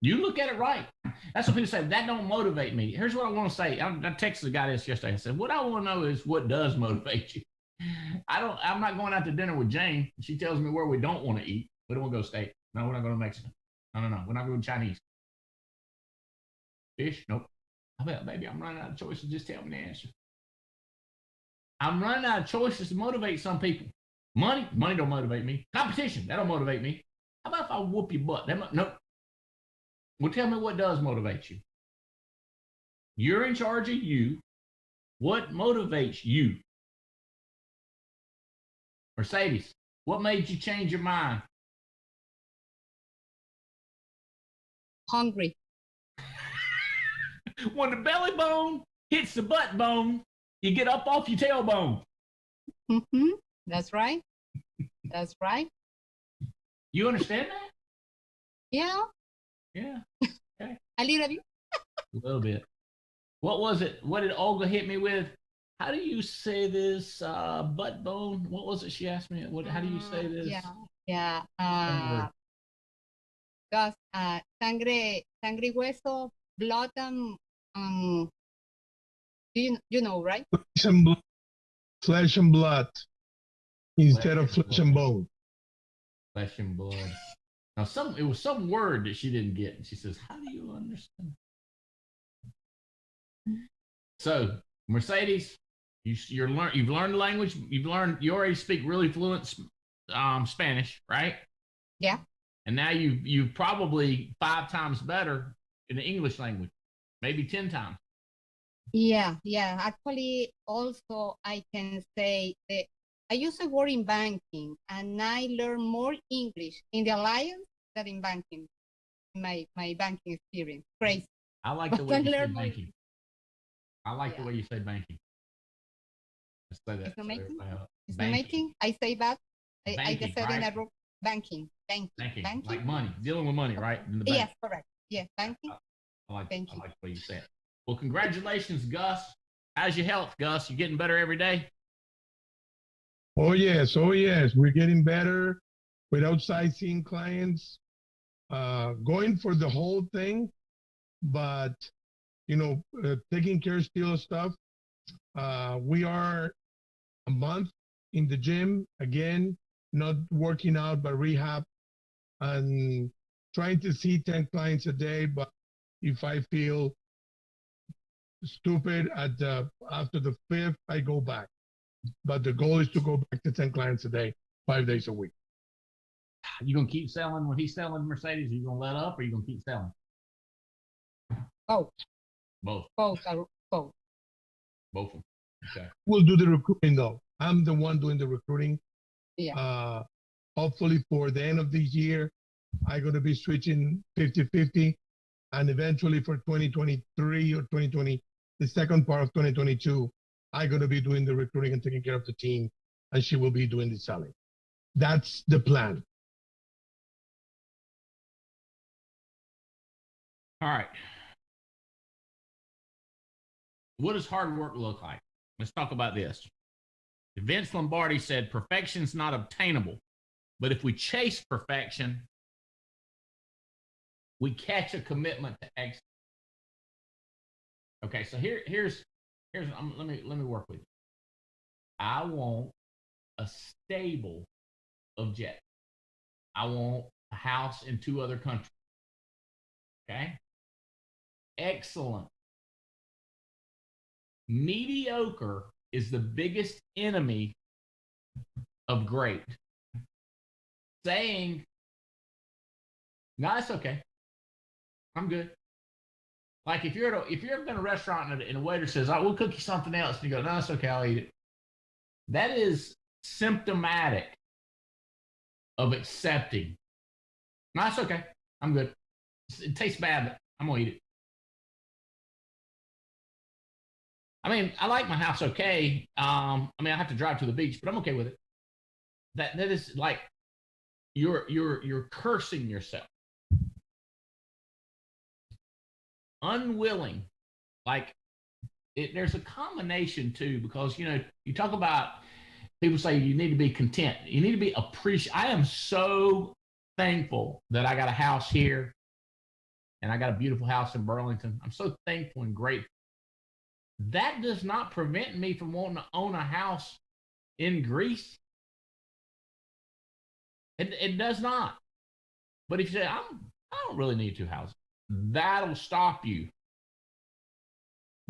You look at it right. That's what people say. That don't motivate me. Here's what I want to say. I texted the guy this yesterday. I said, what I want to know is what does motivate you. I'm not going out to dinner with Jane. She tells me where we don't want to eat. We don't want to go steak. No, we're not going to Mexican. No. We're not going to Chinese. Fish? Nope. I bet, baby, I'm running out of choices. Just tell me the answer. I'm running out of choices to motivate some people. Money don't motivate me. Competition, that don't motivate me. How about if I whoop your butt? Nope. Well, tell me what does motivate you. You're in charge of you. What motivates you? Mercedes, what made you change your mind? Hungry. When the belly bone hits the butt bone, you get up off your tailbone. Mm-hmm. That's right. That's right. You understand that? Yeah. Yeah. Okay. A little bit. A little bit. What was it? What did Olga hit me with? How do you say this? Butt bone? What was it she asked me? How do you say this? Yeah. Gus, sangre y hueso, blood you know, right? Flesh and blood instead of flesh and bone. Flesh and blood. Now, it was some word that she didn't get, and she says, "How do you understand?" So, Mercedes, you've learned the language. You already speak really fluent Spanish, right? Yeah. And now you've probably 5 times better in the English language, maybe 10 times. Yeah. Actually, also I can say that I use a word in banking, and I learn more English in the alliance than in banking. My banking experience, crazy. I like the way you say banking. I like the way you say banking. Let's say that. It's not making. It's not making. I say that. I just said in a room. Banking. Like money, dealing with money, right? In the bank. Yes, correct. Yes, banking. I like the way you say it. Well, congratulations, Gus. How's your health, Gus? You getting better every day? Oh yes. We're getting better without sightseeing clients, going for the whole thing, but taking care still of stuff. We are a month in the gym again, not working out but rehab, and trying to see 10 clients a day. But if I feel stupid after the 5th, I go back. But the goal is to go back to 10 clients a day, 5 days a week. You gonna keep selling when he's selling Mercedes? Are you gonna let up, or you gonna keep selling? Both. Both. Both. Both of them. Okay. We'll do the recruiting though. I'm the one doing the recruiting. Yeah. Hopefully for the end of this year, I'm going to be switching 50-50, and eventually for 2023 or 2020, the second part of 2022, I'm going to be doing the recruiting and taking care of the team, and she will be doing the selling. That's the plan. All right. What does hard work look like? Let's talk about this. Vince Lombardi said, perfection's not obtainable, but if we chase perfection, we catch a commitment to excellence. Okay, so here's let me work with you. I want a stable objective. I want a house in 2 other countries. Okay? Excellent. Mediocre is the biggest enemy of great. Saying, no, it's okay. I'm good. Like if you're in a restaurant and a waiter says, "I will cook you something else," and you go, "No, it's okay, I'll eat it." That is symptomatic of accepting. No, it's okay. I'm good. It tastes bad, but I'm gonna eat it. I mean, I like my house okay. I mean, I have to drive to the beach, but I'm okay with it. That is like you're cursing yourself. Unwilling, like there's a combination too, because you talk about people say you need to be content, you need to be appreciative. I am so thankful that I got a house here and I got a beautiful house in Burlington. I'm so thankful and grateful. That does not prevent me from wanting to own a house in Greece. It does not. But if you say, I don't really need 2 houses, that'll stop you.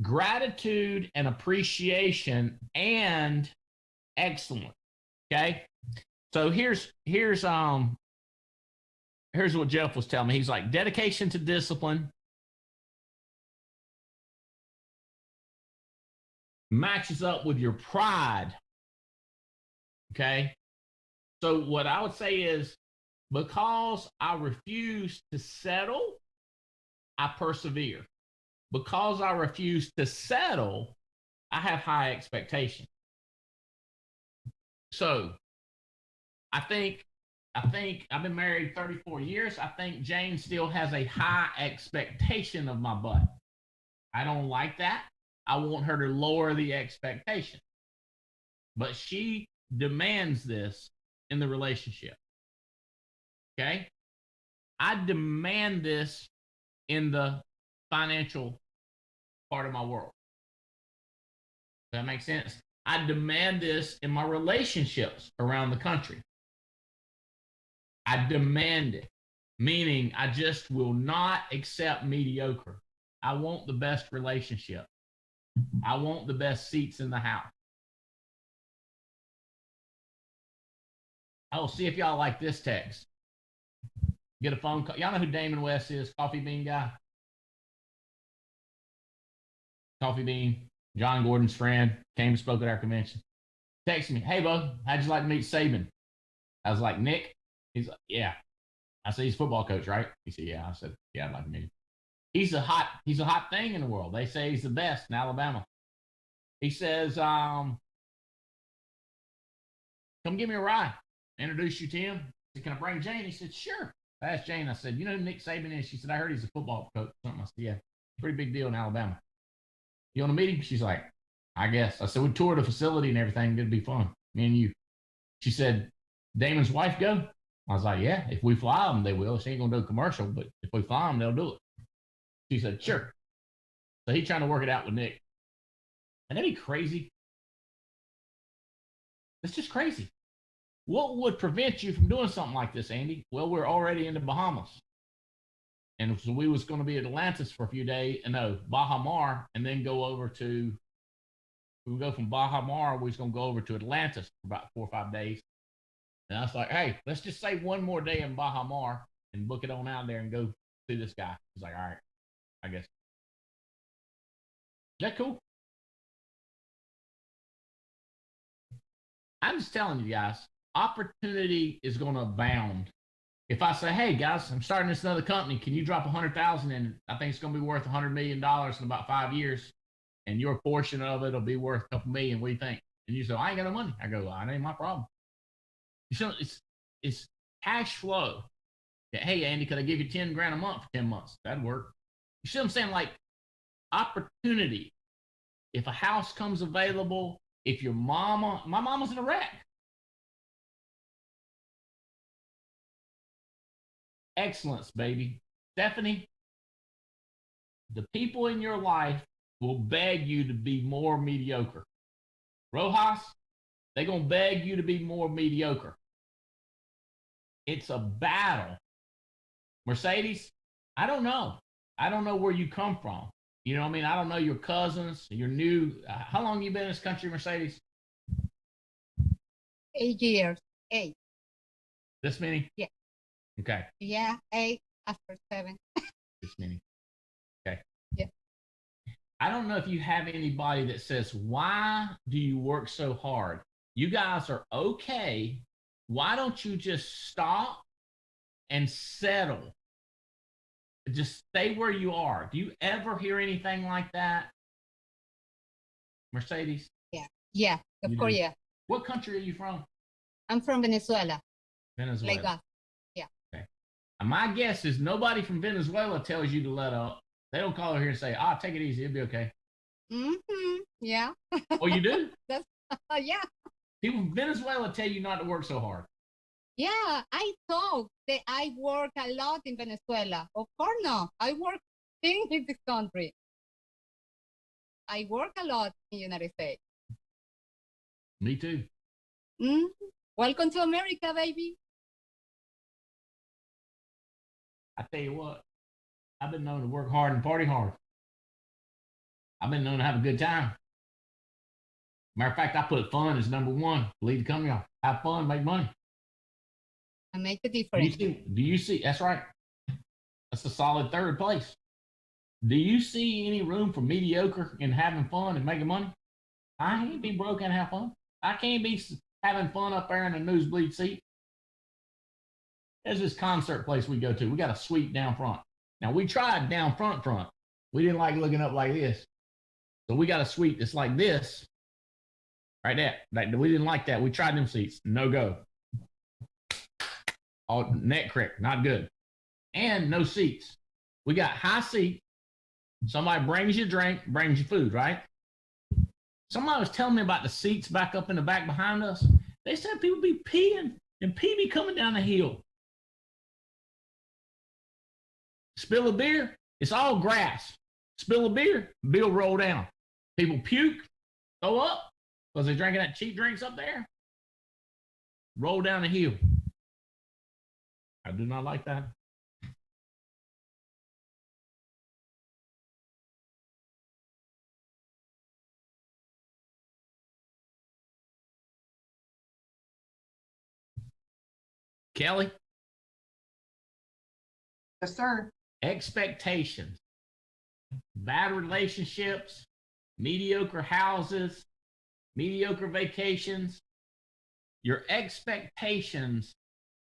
Gratitude and appreciation and excellence. Okay. So here's what Jeff was telling me. He's like, dedication to discipline matches up with your pride. Okay. So what I would say is, because I refuse to settle, I persevere. Because I refuse to settle, I have high expectations. So I think I've been married 34 years. I think Jane still has a high expectation of my butt. I don't like that. I want her to lower the expectation. But she demands this in the relationship. Okay? I demand this in the financial part of my world. Does that make sense? I demand this in my relationships around the country. I demand it, meaning I just will not accept mediocre. I want the best relationship. I want the best seats in the house. Oh, see if y'all like this text. Get a phone call. Y'all know who Damon West is, Coffee Bean guy? Coffee Bean, John Gordon's friend, came and spoke at our convention. Texted me, hey, bud, how'd you like to meet Saban? I was like, Nick? He's like, yeah. I said, he's a football coach, right? He said, yeah. I said, yeah, I'd like to meet him. He's a hot thing in the world. They say he's the best in Alabama. He says, come give me a ride. Introduce you to him. I said, can I bring Jane? He said, sure. I asked Jane, I said, you know who Nick Saban is? She said, I heard he's a football coach. Something. I said, yeah, pretty big deal in Alabama. You want to meet him? She's like, I guess. I said, we toured the facility and everything. It'd be fun. Me and you. She said, Damon's wife go? I was like, yeah, if we fly them, they will. She ain't going to do a commercial, but if we fly them, they'll do it. She said, sure. So he's trying to work it out with Nick. And that'd be crazy. It's just crazy. What would prevent you from doing something like this, Andy? Well, we're already in the Bahamas. And so we was going to be at Atlantis for a few days, Baha Mar, and then go over to, we would go from Baha Mar, we was going to go over to Atlantis for about 4 or 5 days. And I was like, hey, let's just say one more day in Baha Mar and book it on out there and go see this guy. He's like, all right, I guess. Is that cool? I'm just telling you guys, opportunity is going to abound. If I say, hey guys, I'm starting this another company, can you drop 100,000 in? I think it's going to be worth $100 million in about 5 years, and your portion of it will be worth a couple million. What do you think? And you say, I ain't got no money. I go, well, that ain't my problem. You know, it's cash flow. Yeah, hey Andy, could I give you 10 grand a month for 10 months? That'd work. You see what I'm saying? Like opportunity. If a house comes available, if your my mama's in a wreck. Excellence, baby. Stephanie, the people in your life will beg you to be more mediocre. Rojas, they're going to beg you to be more mediocre. It's a battle. Mercedes, I don't know. I don't know where you come from. You know what I mean? I don't know your cousins, your new. How long you been in this country, Mercedes? 8 years. 8. This many? Yeah. Okay. Yeah, 8 after 7. This many. Okay. Yeah. I don't know if you have anybody that says, why do you work so hard? You guys are okay. Why don't you just stop and settle? Just stay where you are. Do you ever hear anything like that? Mercedes? Yeah. Yeah, of course, yeah. What country are you from? I'm from Venezuela. Venezuela. Like us. Yeah. Okay. And my guess is nobody from Venezuela tells you to let up. They don't call her here and say, take it easy. It'll be okay. Mm-hmm. Yeah. Oh, you do? That's, yeah. People from Venezuela tell you not to work so hard. Yeah, I thought that I work a lot in Venezuela. Of course not. I work in this country. I work a lot in the United States. Me too. Welcome to America, baby. I tell you what, I've been known to work hard and party hard. I've been known to have a good time. Matter of fact, I put fun as number one. Lead the company off. Have fun, make money. And make the difference. Do you see? That's right. That's a solid third place. Do you see any room for mediocre and having fun and making money? I can't be broke and have fun. I can't be having fun up there in a nosebleed seat. There's this concert place we go to. We got a suite down front. Now, we tried down front. We didn't like looking up like this. So we got a suite that's like this. Right there. We didn't like that. We tried them seats. No go. All neck crick. Not good. And no seats. We got high seat. Somebody brings you a drink, brings you food, right? Somebody was telling me about the seats back up in the back behind us. They said people be peeing and pee be coming down the hill. Spill a beer, it's all grass. Spill a beer, bill roll down. People puke, throw up, because they're drinking that cheap drinks up there. Roll down the hill. I do not like that. Kelly? Yes, sir. Expectations. Bad relationships, mediocre houses, mediocre vacations. Your expectations,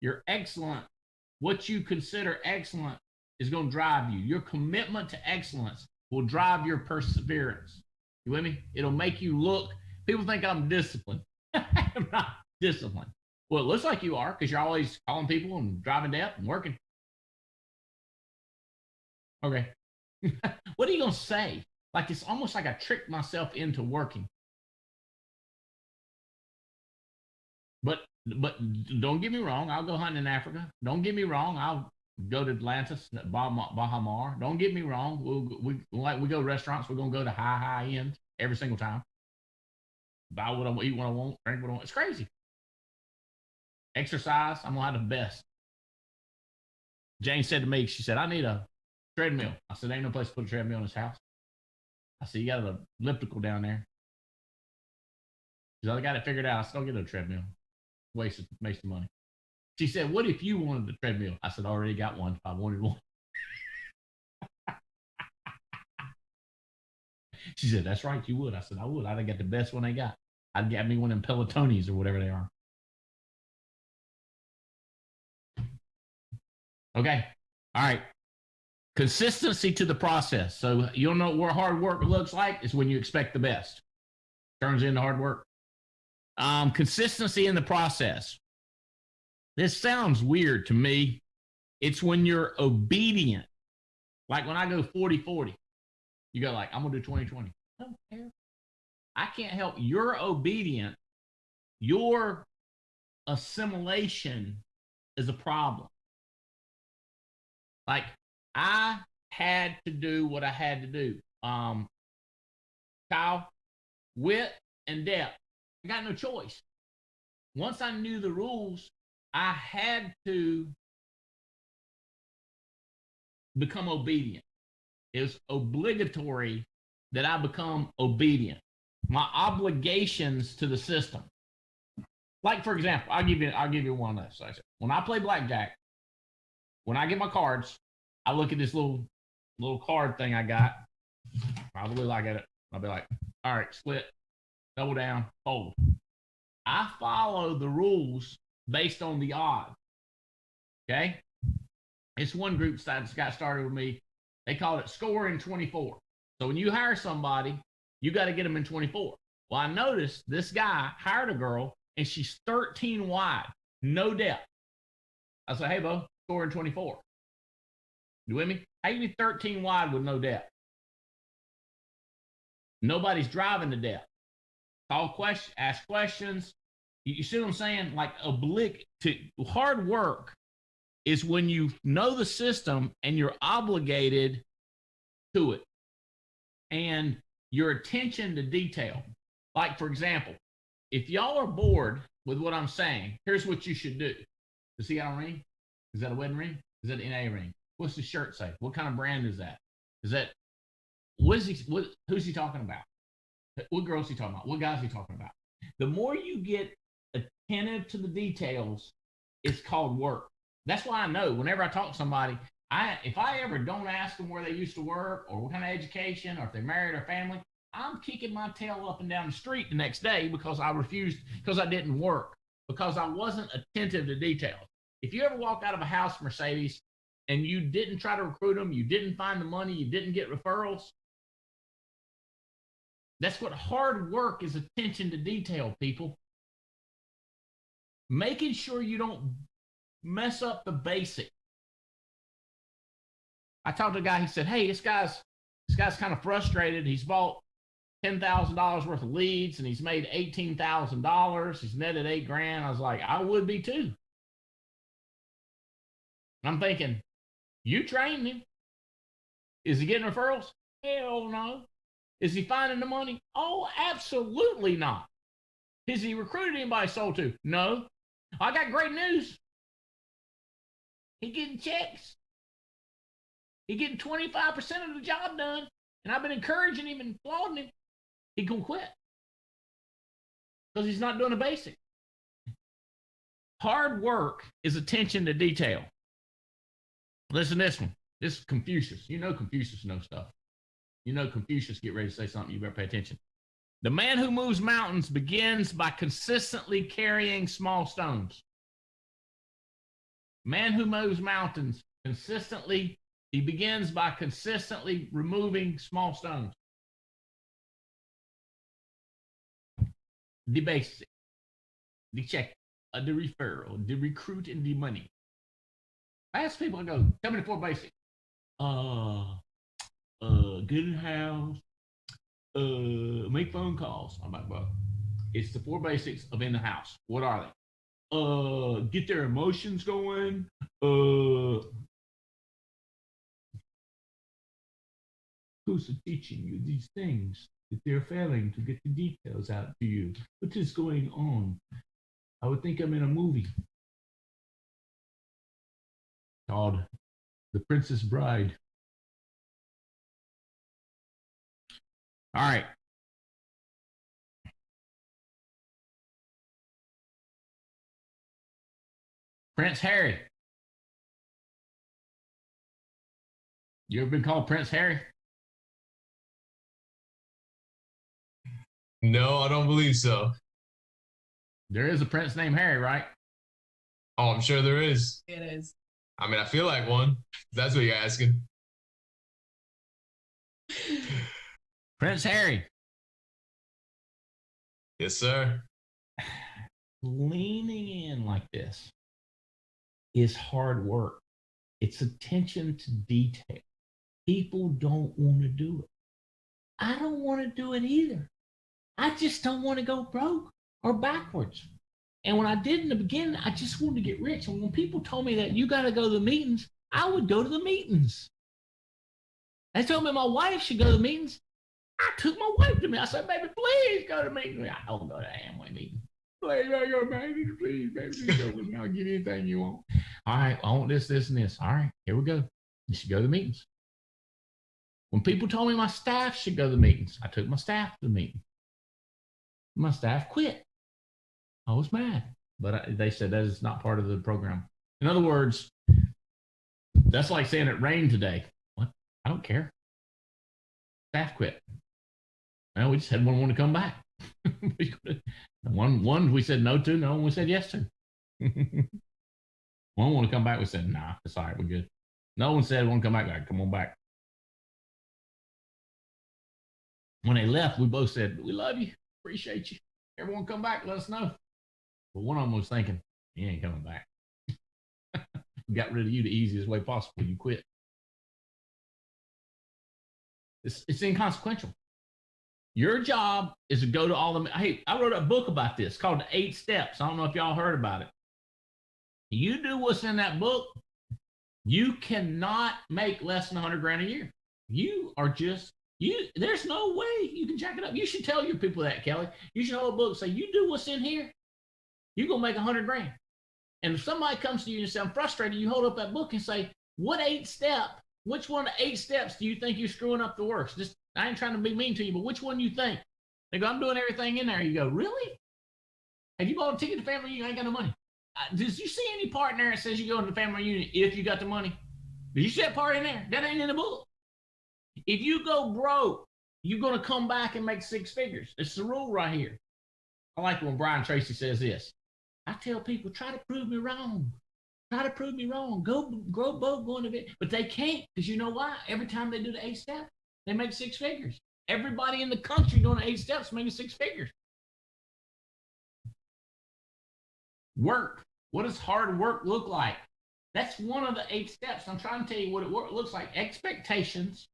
your excellent, what you consider excellent is going to drive you. Your commitment to excellence will drive your perseverance. You with me? It'll make you look. People think I'm disciplined. I'm not disciplined. Well, it looks like you are because you're always calling people and driving debt and working. Okay. What are you going to say? Like, it's almost like I tricked myself into working. But don't get me wrong. I'll go hunting in Africa. Don't get me wrong. I'll go to Atlantis, Baja Mar. Don't get me wrong. We go to restaurants. We're going to go to high end every single time. Buy what I want, eat what I want, drink what I want. It's crazy. Exercise, I'm going to have the best. Jane said to me, she said, I need a treadmill. I said, ain't no place to put a treadmill in this house. I said, you got an elliptical down there. She said, I got it figured out. I said, don't get a treadmill. Waste of money. She said, what if you wanted a treadmill? I said, I already got one if I wanted one. She said, that's right, you would. I said, I would. I'd have got the best one they got. I'd get me one of them Pelotonies or whatever they are. Okay. All right. Consistency to the process. So you'll know what hard work looks like is when you expect the best. Turns into hard work. Consistency in the process. This sounds weird to me. It's when you're obedient. Like when I go 40-40, you go like, I'm going to do 20-20. I don't care. I can't help. You're obedient. Your assimilation is a problem. Like, I had to do what I had to do. Kyle, wit and depth. I got no choice. Once I knew the rules, I had to become obedient. It was obligatory that I become obedient. My obligations to the system. Like, for example, I'll give you one of those. When I play blackjack, when I get my cards, I look at this little card thing I got. I really look at it. I'll be like, all right, split, double down, fold. I follow the rules based on the odds. Okay? It's one group that got started with me. They call it scoring 24. So when you hire somebody, you got to get them in 24. Well, I noticed this guy hired a girl and she's 13 wide, no depth. I said, hey, Bo, scoring 24. You with me? How you be 13 wide with no depth? Nobody's driving the depth. Call questions, ask questions. You see what I'm saying? Like hard work is when you know the system and you're obligated to it. And your attention to detail. Like, for example, if y'all are bored with what I'm saying, here's what you should do. Does he got a ring? Is that a wedding ring? Is that an NA ring? What's the shirt say? What kind of brand is that? Who's he talking about? What girl's he talking about? What guy's he talking about? The more you get attentive to the details, it's called work. That's why I know whenever I talk to somebody, if I ever don't ask them where they used to work or what kind of education or if they're married or family, I'm kicking my tail up and down the street the next day because I refused, because I didn't work, because I wasn't attentive to detail. If you ever walk out of a house, Mercedes, and you didn't try to recruit them, you didn't find the money, you didn't get referrals, that's what hard work is, attention to detail, people. Making sure you don't mess up the basics. I talked to a guy, he said, hey, this guy's kind of frustrated. He's bought $10,000 worth of leads and he's made $18,000. He's netted $8,000. I was like, I would be too. I'm thinking, you trained him. Is he getting referrals? Hell no. Is he finding the money? Oh, absolutely not. Has he recruited anybody sold to? No. I got great news. He getting checks. He getting 25% of the job done, and I've been encouraging him and applauding him. He gonna quit because he's not doing the basic. Hard work is attention to detail. Listen to this one. This is Confucius. You know Confucius knows stuff. You know Confucius get ready to say something. You better pay attention. The man who moves mountains begins by consistently carrying small stones. Man who moves mountains consistently. He begins by consistently removing small stones. The basic, the check, the referral, the recruit, and the money. I ask people, I go, tell me the 4 basics. Get in the house, make phone calls. I'm like, well, it's the 4 basics of in the house. What are they? Get their emotions going, who's teaching you these things that they're failing to get the details out to you? What is going on? I would think I'm in a movie called The Princess Bride. All right. Prince Harry. You ever been called Prince Harry? No, I don't believe so. There is a prince named Harry, right? Oh, I'm sure there is. It is. I mean, I feel like one. That's what you're asking. Prince Harry. Yes, sir. Leaning in like this is hard work. It's attention to detail. People don't want to do it. I don't want to do it either. I just don't want to go broke or backwards. And when I did in the beginning, I just wanted to get rich. And when people told me that you got to go to the meetings, I would go to the meetings. They told me my wife should go to the meetings. I took my wife to me. I said, baby, please go to the meeting. I don't go to Amway meeting. Please go, baby. Please, baby, go with me. I'll give you anything you want. All right, I want this, this, and this. All right, here we go. You should go to the meetings. When people told me my staff should go to the meetings, I took my staff to the meeting. My staff quit. I was mad, but they said that is not part of the program. In other words, that's like saying it rained today. What? I don't care. Staff quit. Well, we just had one want to come back. one we said no to, no one we said yes to. One want to come back, we said, nah, it's all right, we're good. No one said want to come back, come on back. When they left, we both said, we love you, appreciate you. Everyone come back, let us know. But one of them was thinking, he ain't coming back. We got rid of you the easiest way possible. You quit. It's inconsequential. Your job is to go to all the, hey, I wrote a book about this called The 8 Steps. I don't know if y'all heard about it. You do what's in that book, you cannot make less than 100 grand a year. You are just, there's no way you can jack it up. You should tell your people that, Kelly. You should hold a book and say, you do what's in here, you're going to make 100 grand. And if somebody comes to you and says, I'm frustrated, you hold up that book and say, which one of the 8 steps do you think you're screwing up the worst? Just, I ain't trying to be mean to you, but which one you think? They go, I'm doing everything in there. You go, really? Have you bought a ticket to family reunion? I ain't got no money. Did you see any part in there that says you go to the family reunion if you got the money? Did you see that part in there? That ain't in the book. If you go broke, you're going to come back and make 6 figures. It's the rule right here. I like when Brian Tracy says this. I tell people, try to prove me wrong. Try to prove me wrong. Go both going to it. But they can't, because you know why? Every time they do the 8 steps, they make 6 figures. Everybody in the country doing the 8 steps making 6 figures. Work. What does hard work look like? That's one of the 8 steps. I'm trying to tell you what it looks like. Expectations.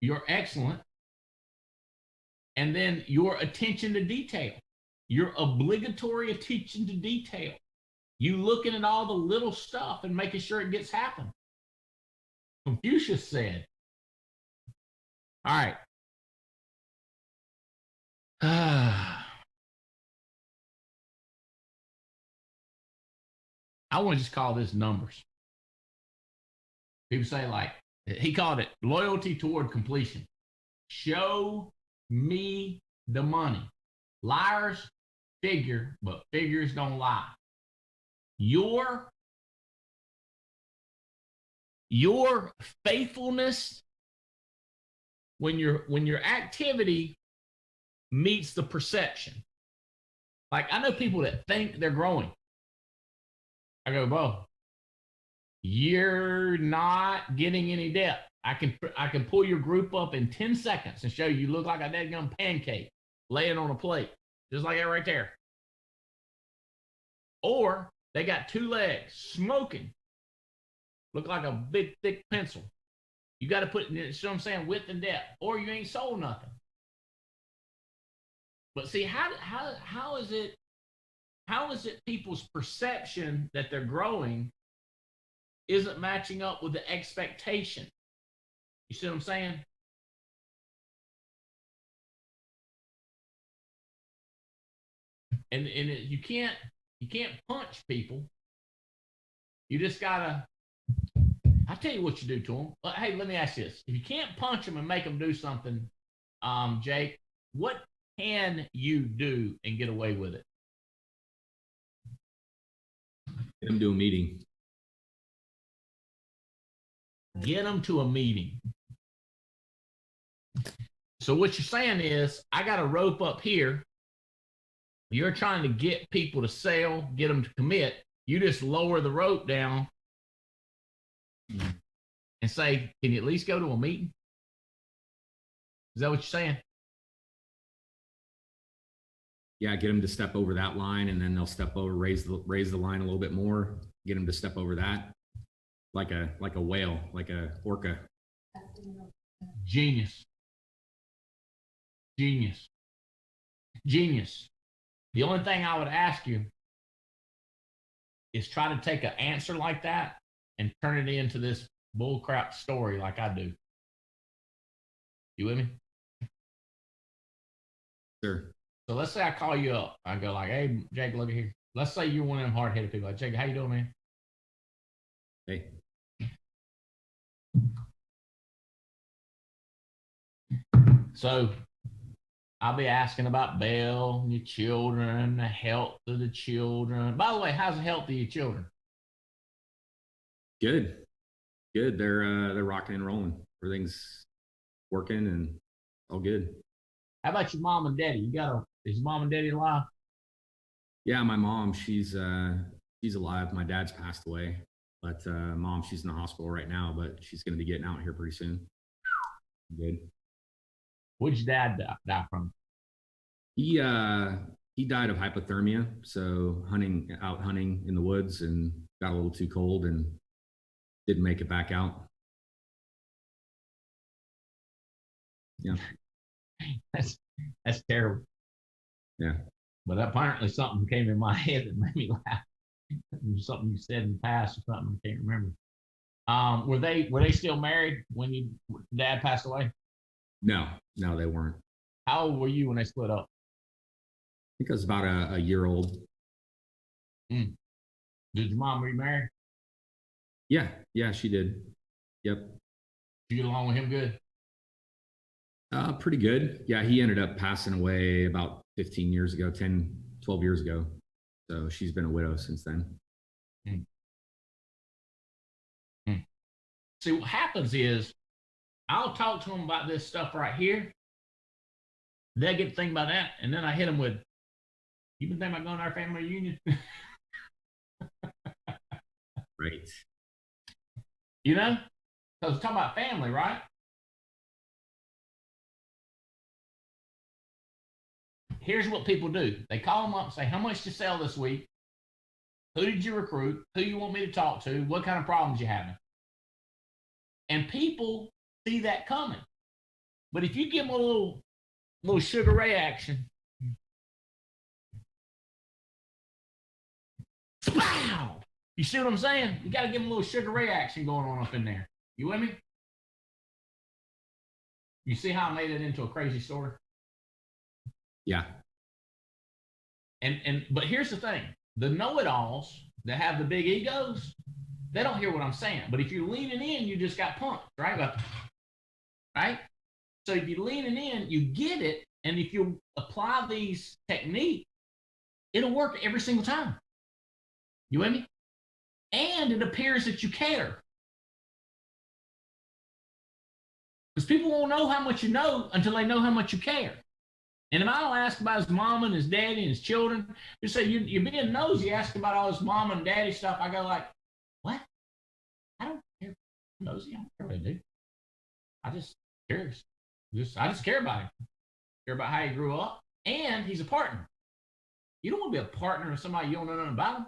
You're excellent. And then your attention to detail. Your obligatory attention to detail. You looking at all the little stuff and making sure it gets happen. Confucius said. All right. I want to just call this numbers. People say, like, he called it loyalty toward completion. Show me the money. Liars figure, but figures don't lie. Your faithfulness, when your activity meets the perception. Like, I know people that think they're growing. I go, bro, you're not getting any depth. I can pull your group up in 10 seconds and show you look like a dadgum pancake laying on a plate, just like that right there. Or they got 2 legs, smoking, look like a big thick pencil. You got to put, you know what I'm saying, width and depth, or you ain't sold nothing. But see, how is it people's perception that they're growing isn't matching up with the expectation? You see what I'm saying? And you can't punch people. You just gotta. I tell you what you do to them. Hey, let me ask you this: if you can't punch them and make them do something, Jake, what can you do and get away with it? Get them to a meeting. Get them to a meeting. So what you're saying is, I got a rope up here. You're trying to get people to sell, get them to commit. You just lower the rope down and say, can you at least go to a meeting? Is that what you're saying? Yeah, get them to step over that line, and then they'll step over, raise the line a little bit more, get them to step over that, like a whale, like a orca. Genius. Genius. Genius. The only thing I would ask you is try to take an answer like that and turn it into this bullcrap story like I do. You with me? Sure. So let's say I call you up. I go like, hey, Jake, look at here. Let's say you're one of them hard-headed people. Like, Jake, how you doing, man? Hey. So I'll be asking about Belle and your children, the health of the children. By the way, how's the health of your children? Good. They're rocking and rolling. Everything's working and all good. How about your mom and daddy? Is mom and daddy alive? Yeah, my mom, she's alive. My dad's passed away, but mom, she's in the hospital right now, but she's going to be getting out here pretty soon. Good. What'd your dad die from? He died of hypothermia. So out hunting in the woods and got a little too cold and didn't make it back out. Yeah. That's terrible. Yeah. But apparently something came in my head that made me laugh. Something you said in the past or something, I can't remember. Were they still married when your dad passed away? No, they weren't. How old were you when they split up? I think I was about a year old. Did your mom remarry? Yeah, she did. Yep. You get along with him good? Pretty good. Yeah, he ended up passing away about 15 years ago, 10, 12 years ago. So she's been a widow since then. See, what happens is I'll talk to them about this stuff right here. They get to think about that, and then I hit them with, "You been thinking about going to our family reunion?" Right. You know? Because we're talking about family, right? Here's what people do. They call them up and say, "How much to sell this week? Who did you recruit? Who you want me to talk to? What kind of problems you having?" And people see that coming. But if you give them a little Sugar Ray action, wow! You see what I'm saying? You got to give them a little Sugar Ray action going on up in there. You with me? You see how I made it into a crazy story? Yeah. But here's the thing. The know-it-alls that have the big egos, they don't hear what I'm saying. But if you're leaning in, you just got pumped, right? Right? So if you're leaning in, you get it. And if you apply these techniques, it'll work every single time. You with me? And it appears that you care. Because people won't know how much you know until they know how much you care. And if I don't ask about his mom and his daddy and his children, just say you're being nosy, ask about all his mom and daddy stuff. I go like, what? I don't care. I'm nosy. I don't care what I do. I just curious. I just care about him. Care about how he grew up. And he's a partner. You don't want to be a partner with somebody you don't know nothing about him.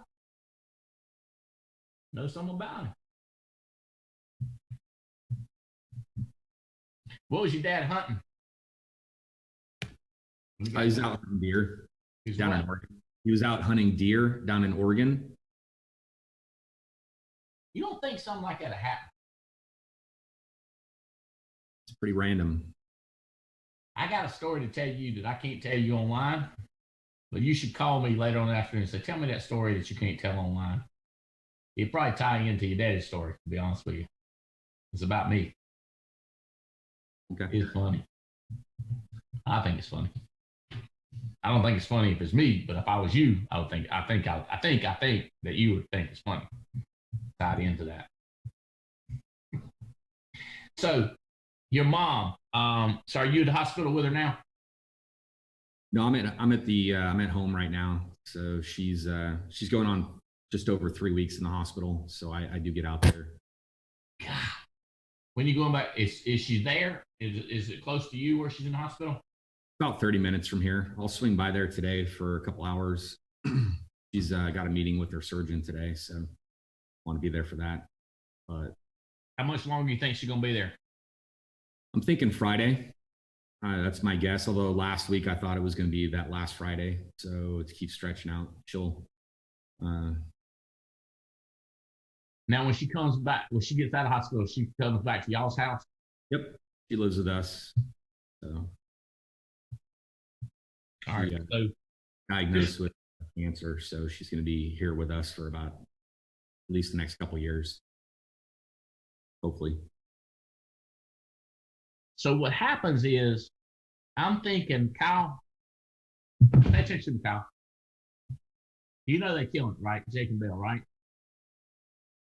Know something about him. What was your dad hunting? He was out hunting deer down what? in Oregon. He was out hunting deer down in Oregon. You don't think something like that would happen? It's pretty random. I got a story to tell you that I can't tell you online, but you should call me later on in the afternoon and say, "Tell me that story that you can't tell online." It'd probably tie into your daddy's story, to be honest with you. It's about me. Okay. It's funny. I think it's funny. I don't think it's funny if it's me, but if I was you, I think that you would think it's funny. Tied into that. So, your mom. So are you at the hospital with her now? No, I'm at home right now. So she's going on just over 3 weeks in the hospital. So I do get out there. God. When you going back, is she there? Is it close to you where she's in the hospital? About 30 minutes from here. I'll swing by there today for a couple hours. She's got a meeting with her surgeon today, so I want to be there for that. But how much longer do you think she's gonna be there? I'm thinking Friday. That's my guess. Although last week I thought it was going to be that last Friday, so to keep stretching out, she'll. Now, when she comes back, when she gets out of hospital, she comes back to y'all's house. Yep, she lives with us. So. All right. So diagnosed with cancer, so she's going to be here with us for about at least the next couple of years, hopefully. So what happens is, I'm thinking, Kyle, pay attention to Kyle. You know they're killing it, right? Jake and Bill, right?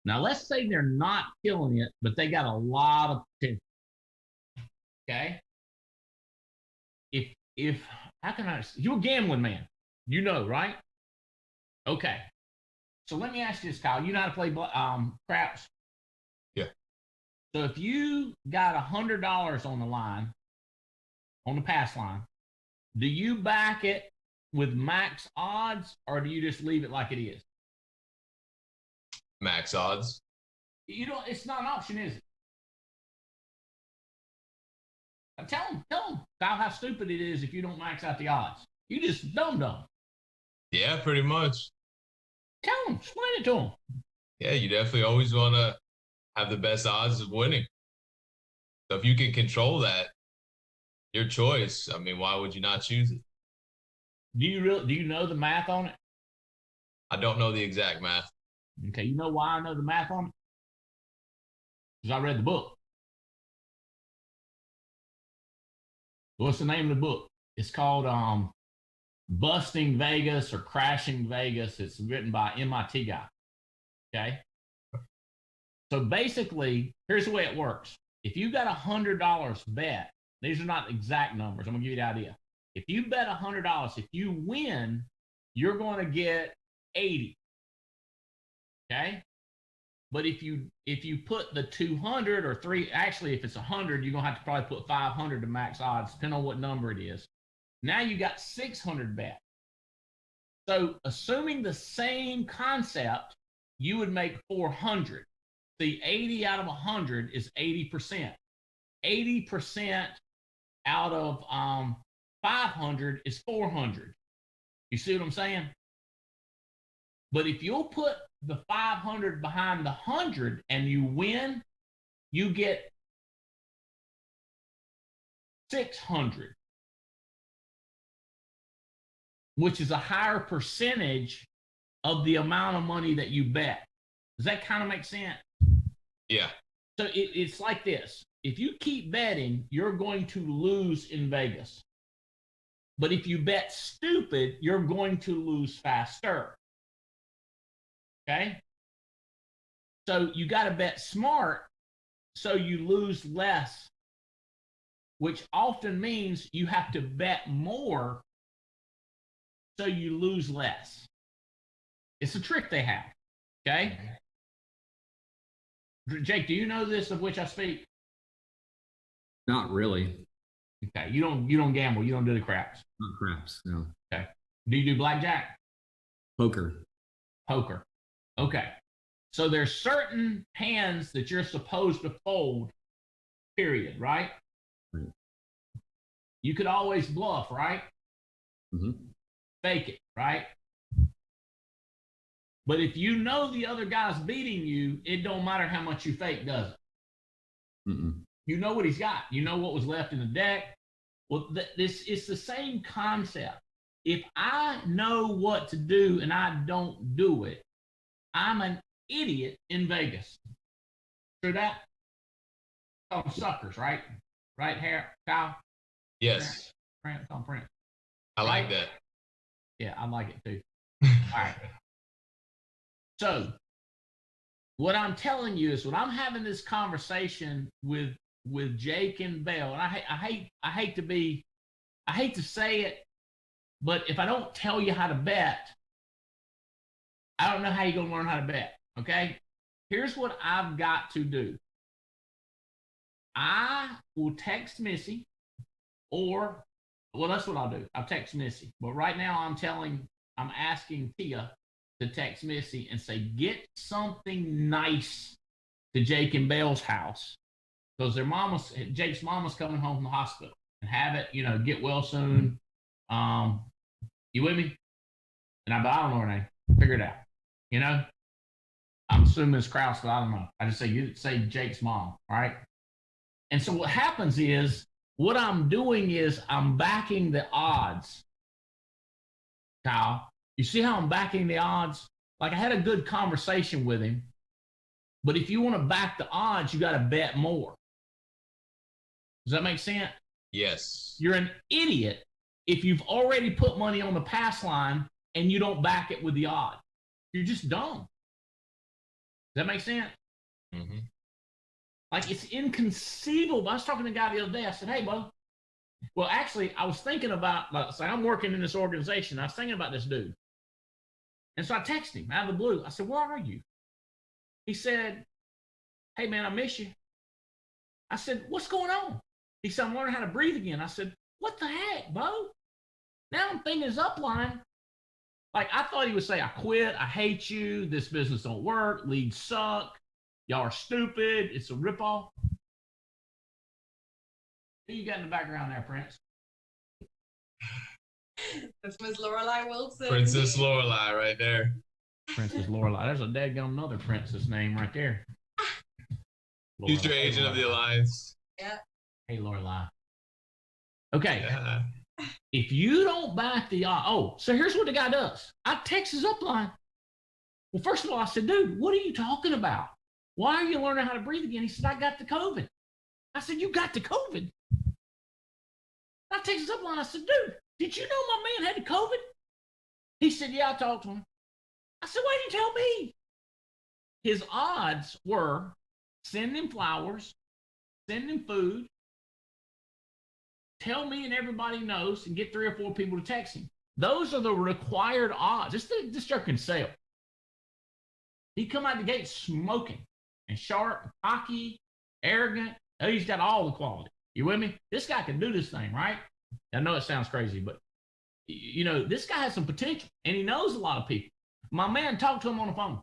Now let's say they're not killing it, but they got a lot of potential. Okay. If how can I? You're a gambling man, you know, right? Okay. So let me ask you this, Kyle. You know how to play craps? Yeah. So if you got $100 on the line, on the pass line, do you back it with max odds, or do you just leave it like it is? Max odds. You don't. It's not an option, is it? Tell them how stupid it is if you don't max out the odds. You just dumb. Yeah, pretty much. Tell them, explain it to them. Yeah, you definitely always want to have the best odds of winning. So if you can control that, your choice. I mean, why would you not choose it? Do you know the math on it? I don't know the exact math. Okay, you know why I know the math on it? Because I read the book. What's the name of the book? It's called Busting Vegas or Crashing Vegas. It's written by MIT guy. Okay. So basically, here's the way it works. If you got $100 bet, these are not exact numbers. I'm gonna give you the idea. If you bet $100, if you win, you're going to get 80. Okay. But if you put the 200 or actually if it's 100, you're gonna have to probably put 500 to max odds, depending on what number it is. Now you got 600 bet. So assuming the same concept, you would make 400. The 80 out of 100 is 80%. 80% out of 500 is 400. You see what I'm saying? But if you'll put the 500 behind the 100 and you win, you get 600, which is a higher percentage of the amount of money that you bet. Does that kind of make sense? Yeah. So it's like this. If you keep betting, you're going to lose in Vegas. But if you bet stupid, you're going to lose faster. Okay? So you got to bet smart so you lose less, which often means you have to bet more so you lose less. It's a trick they have. Okay? Jake, do you know this of which I speak? Not really. Okay. You don't gamble. You don't do the craps. Not craps, no. Okay. Do you do blackjack? Poker. Poker. Okay. So there's certain hands that you're supposed to fold, period, right? Right. You could always bluff, right? Mm-hmm. Fake it, right? But if you know the other guy's beating you, it don't matter how much you fake, does it? Mm-mm. You know what he's got. You know what was left in the deck. Well, it's the same concept. If I know what to do and I don't do it, I'm an idiot in Vegas. True that? Oh, suckers, right? Right here, Kyle? Yes. Print. I like that. Yeah, I like it too. All right. So what I'm telling you is when I'm having this conversation with Jake and Bell, and I hate to say it, but if I don't tell you how to bet, I don't know how you're gonna learn how to bet. Okay? Here's what I've got to do. I will text Missy, or well, that's what I'll do. I'll text Missy. But right now I'm asking Tia to text Missy and say, get something nice to Jake and Bell's house. Because Jake's mama's coming home from the hospital, and have it, get well soon. You with me? And I don't know her name. Figure it out. I'm assuming it's Kraus, but I don't know. I just say Jake's mom, right? And so what happens is, what I'm doing is I'm backing the odds. Kyle, you see how I'm backing the odds? Like, I had a good conversation with him, but if you want to back the odds, you got to bet more. Does that make sense? Yes. You're an idiot if you've already put money on the pass line and you don't back it with the odds. You're just dumb. Does that make sense? Mm-hmm. Like, it's inconceivable. I was talking to a guy the other day. I said, hey, bro. Well, actually, I was thinking about, so I'm working in this organization. I was thinking about this dude. And so I texted him out of the blue. I said, where are you? He said, hey, man, I miss you. I said, what's going on? He said, I'm learning how to breathe again. I said, what the heck, Bo? Now I'm thinking his upline. Like, I thought he would say, I quit. I hate you. This business don't work. Leads suck. Y'all are stupid. It's a ripoff. Who you got in the background there, Prince? That's Miss Lorelai Wilson. Princess Lorelai right there. Princess Lorelai. There's a daggone another princess name right there. Future agent of the Alliance. Yeah. Hey, Lorelai. Okay. Yeah. If you don't back the so here's what the guy does. I text his upline. Well, first of all, I said, dude, what are you talking about? Why are you learning how to breathe again? He said, I got the COVID. I said, you got the COVID? I text his upline. I said, dude, did you know my man had the COVID? He said, yeah, I talked to him. I said, why didn't you tell me? His odds were send him flowers, send him food, tell me and everybody knows, and get 3 or 4 people to text him. Those are the required odds. This jerk can sell. He come out the gate smoking and sharp, cocky, arrogant. Oh, he's got all the quality. You with me? This guy can do this thing, right? I know it sounds crazy, but you know, this guy has some potential, and he knows a lot of people. My man talked to him on the phone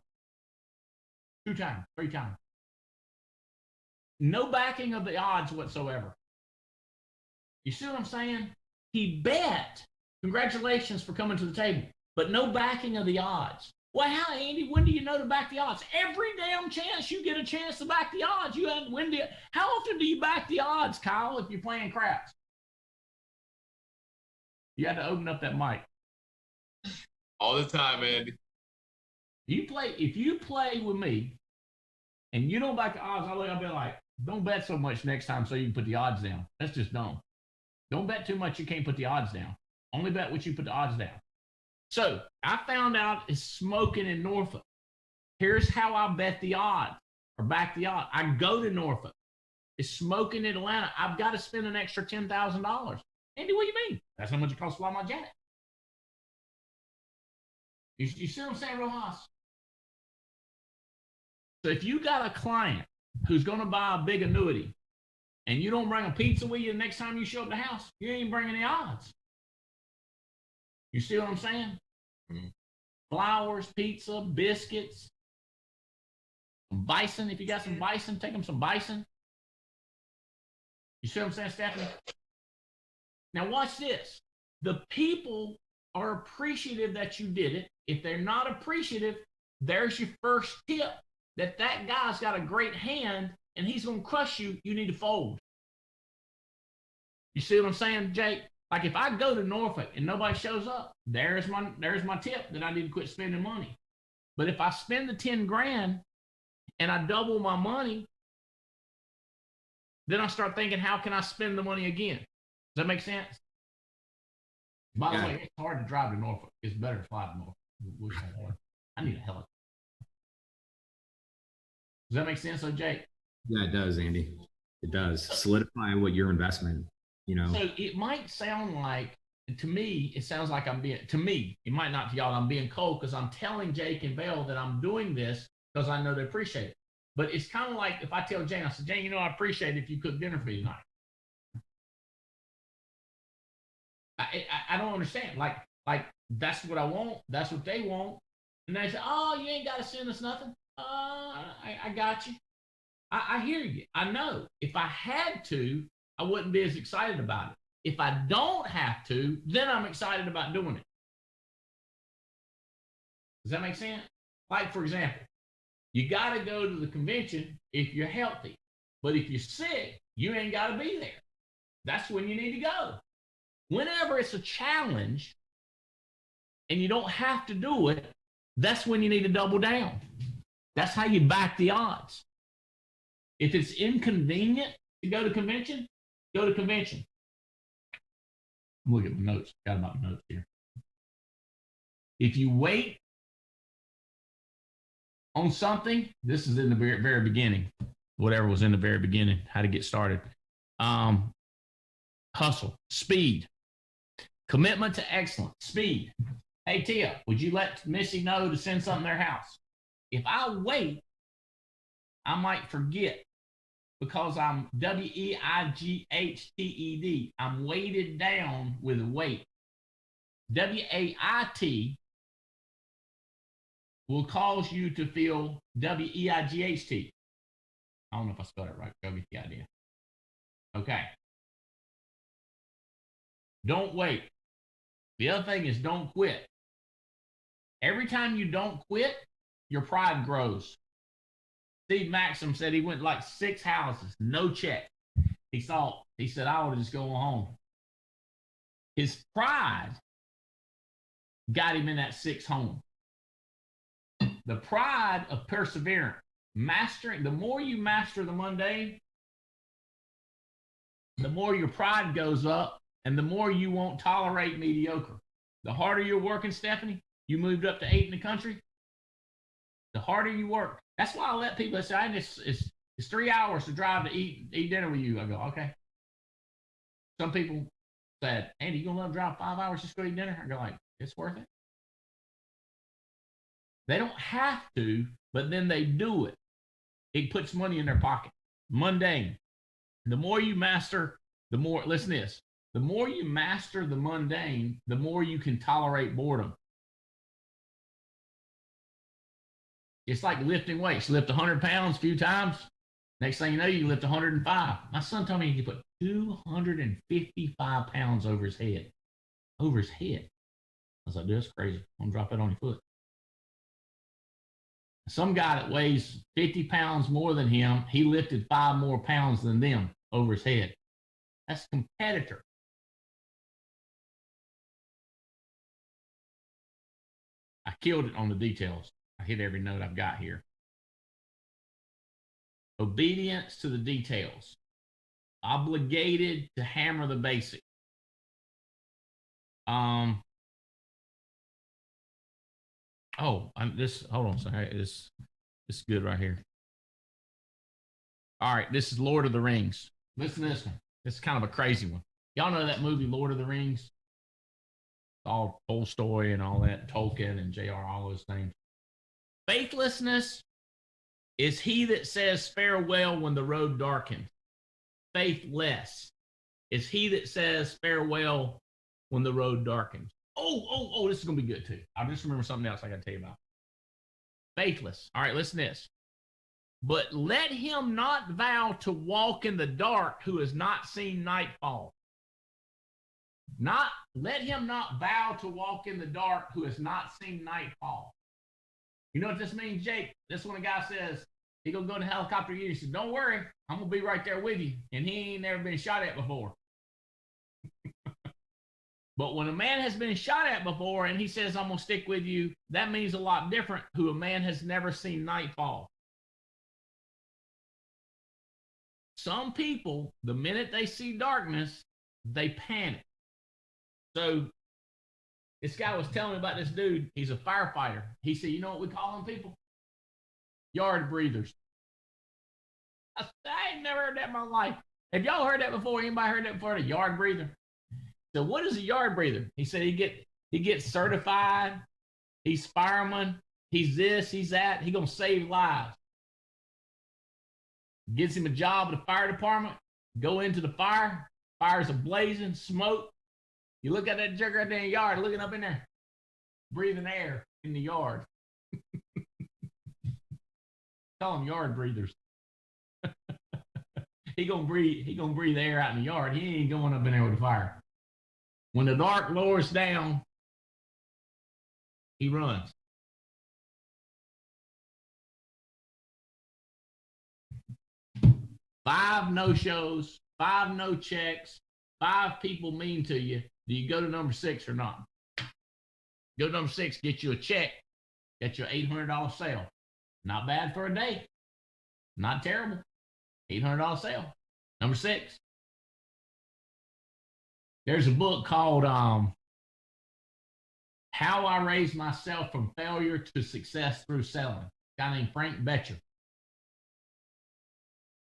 2 times, 3 times. No backing of the odds whatsoever. You see what I'm saying? He bet. Congratulations for coming to the table, but no backing of the odds. Well, how, Andy, when do you know to back the odds? Every damn chance you get a chance to back the odds. How often do you back the odds, Kyle, if you're playing craps? You had to open up that mic. All the time, Andy. If you play with me and you don't back the odds, I'll be like, don't bet so much next time so you can put the odds down. That's just dumb. Don't bet too much you can't put the odds down. Only bet what you put the odds down. So I found out it's smoking in Norfolk. Here's how I bet the odds or back the odds. I go to Norfolk. It's smoking in Atlanta. I've got to spend an extra $10,000. Andy, what do you mean? That's how much it costs to fly my jet. You see what I'm saying, Rojas? So if you got a client who's going to buy a big annuity and you don't bring a pizza with you the next time you show up the house, you ain't bringing the odds. You see what I'm saying? Mm-hmm. Flowers, pizza, biscuits, some bison. If you got some bison, take them some bison. You see what I'm saying, Stephanie? Now watch this. The people are appreciative that you did it. If they're not appreciative, there's your first tip that guy's got a great hand and he's going to crush you. You need to fold. You see what I'm saying, Jake? Like if I go to Norfolk and nobody shows up, there's my tip that I need to quit spending money. But if I spend the 10 grand and I double my money, then I start thinking, how can I spend the money again? Does that make sense? By the way, it's hard to drive to Norfolk. It's better to fly to Norfolk. I need a helicopter. Does that make sense, Jake? Yeah, it does, Andy. It does. Solidify what your investment, you know. So it might sound like, to me, it sounds like to me, it might not to y'all, I'm being cold because I'm telling Jake and Belle that I'm doing this because I know they appreciate it. But it's kind of like if I tell Jane, I said, Jane, you know, I appreciate it if you cook dinner for me tonight. I don't understand. Like that's what I want. That's what they want. And they say, oh, you ain't got to send us nothing. I got you. I hear you. I know. If I had to, I wouldn't be as excited about it. If I don't have to, then I'm excited about doing it. Does that make sense? Like, for example, you got to go to the convention if you're healthy. But if you're sick, you ain't got to be there. That's when you need to go. Whenever it's a challenge and you don't have to do it, that's when you need to double down. That's how you back the odds. If it's inconvenient to go to convention, go to convention. Look at my notes. Got my notes here. If you wait on something, this is in the very, very beginning. Whatever was in the very beginning, how to get started. Hustle, speed, commitment to excellence, speed. Hey, Tia, would you let Missy know to send something to their house? If I wait, I might forget because I'm W-E-I-G-H-T-E-D. I'm weighted down with weight. W-A-I-T will cause you to feel W-E-I-G-H-T. I don't know if I spelled it right. Go get the idea. Okay. Don't wait. The other thing is don't quit. Every time you don't quit, your pride grows. Steve Maxim said he went like 6 houses, no check. He said, I ought to just go home. His pride got him in that 6th home. The pride of perseverance, mastering, the more you master the mundane, the more your pride goes up and the more you won't tolerate mediocre. The harder you're working, Stephanie, you moved up to 8 in the country, the harder you work. That's why I let people say, it's 3 hours to drive to eat dinner with you. I go, okay. Some people said, Andy, you gonna let them drive 5 hours just to go eat dinner? I go like, it's worth it. They don't have to, but then they do it. It puts money in their pocket. Mundane. The more you master, the more, listen to this, the more you master the mundane, the more you can tolerate boredom. It's like lifting weights. You lift 100 pounds a few times. Next thing you know, you lift 105. My son told me he could put 255 pounds over his head. Over his head. I was like, dude, that's crazy. I'm going to drop that on your foot. Some guy that weighs 50 pounds more than him, he lifted 5 more pounds than them over his head. That's competitor. I killed it on the details. I hit every note I've got here. Obedience to the details. Obligated to hammer the basics. Hold on, sorry. This is good right here. All right, this is Lord of the Rings. Listen to this one. This is kind of a crazy one. Y'all know that movie, Lord of the Rings? All Tolstoy and all that, Tolkien and J.R., all those names. Faithlessness is he that says farewell when the road darkens. Faithless is he that says farewell when the road darkens. Oh, this is going to be good too. I just remember something else I got to tell you about. Faithless. All right, listen to this. But let him not vow to walk in the dark who has not seen nightfall. Let him not vow to walk in the dark who has not seen nightfall. You know what this means, Jake? This when a guy says, he gonna go in a helicopter to you. He said, don't worry, I'm gonna be right there with you. And he ain't never been shot at before. But when a man has been shot at before and he says, I'm gonna stick with you, that means a lot different who a man has never seen nightfall. Some people, the minute they see darkness, they panic. So this guy was telling me about this dude. He's a firefighter. He said, you know what we call them people? Yard breathers. I said, I ain't never heard that in my life. Have y'all heard that before? Anybody heard that before? A yard breather? So what is a yard breather? He said he gets certified. He's fireman. He's this, he's that. He's going to save lives. Gets him a job at the fire department. Go into the fire. Fire's ablazing, smoke. You look at that jerk right there in the yard, looking up in there, breathing air in the yard. Call them yard breathers. He gonna breathe air out in the yard. He ain't going up in there with the fire. When the dark lowers down, he runs. Five no-shows, 5 no checks, 5 people mean to you. Do you go to number 6 or not? Go to number 6, get you a check, get you an $800 sale. Not bad for a day. Not terrible. $800 sale. Number 6. There's a book called How I Raised Myself from Failure to Success Through Selling. A guy named Frank Betcher.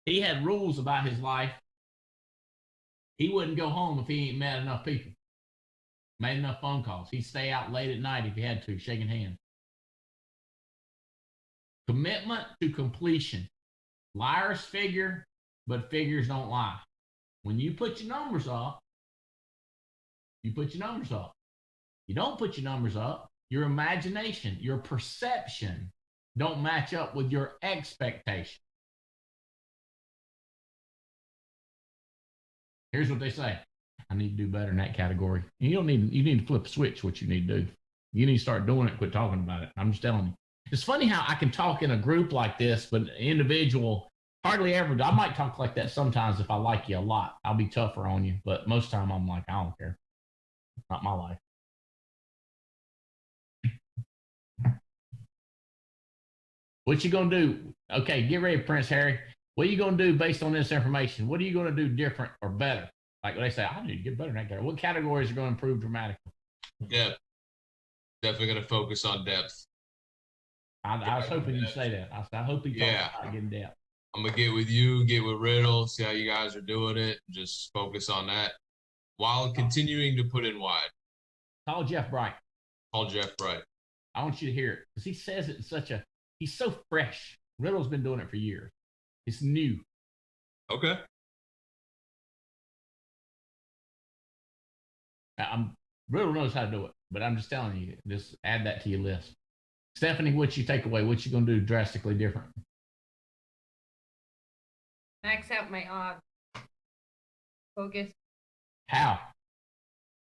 He had rules about his life. He wouldn't go home if he ain't met enough people. Made enough phone calls. He'd stay out late at night if he had to, shaking hands. Commitment to completion. Liars figure, but figures don't lie. When you put your numbers up, you put your numbers up. You don't put your numbers up, your imagination, your perception don't match up with your expectation. Here's what they say. I need to do better in that category. And you need to flip a switch, what you need to do. You need to start doing it, quit talking about it. I'm just telling you. It's funny how I can talk in a group like this, but individual, hardly ever. I might talk like that sometimes if I like you a lot. I'll be tougher on you, but most of the time I'm like, I don't care. Not my life. What you gonna do? Okay, get ready, Prince Harry. What are you gonna do based on this information? What are you gonna do different or better? Like they say, I need to get better in that category. What categories are going to improve dramatically? Depth. Definitely going to focus on depth. I was hoping you'd say that. I hope you talk about getting depth. I'm going to get with you, get with Riddle, see how you guys are doing it. Just focus on that while continuing to put in wide. Call Jeff Bright. Call Jeff Bright. I want you to hear it because he says it in he's so fresh. Riddle's been doing it for years. It's new. Okay. Riddle knows how to do it, but I'm just telling you, just add that to your list. Stephanie, what you take away? What you gonna do drastically different? Max out my odds. Focus. How?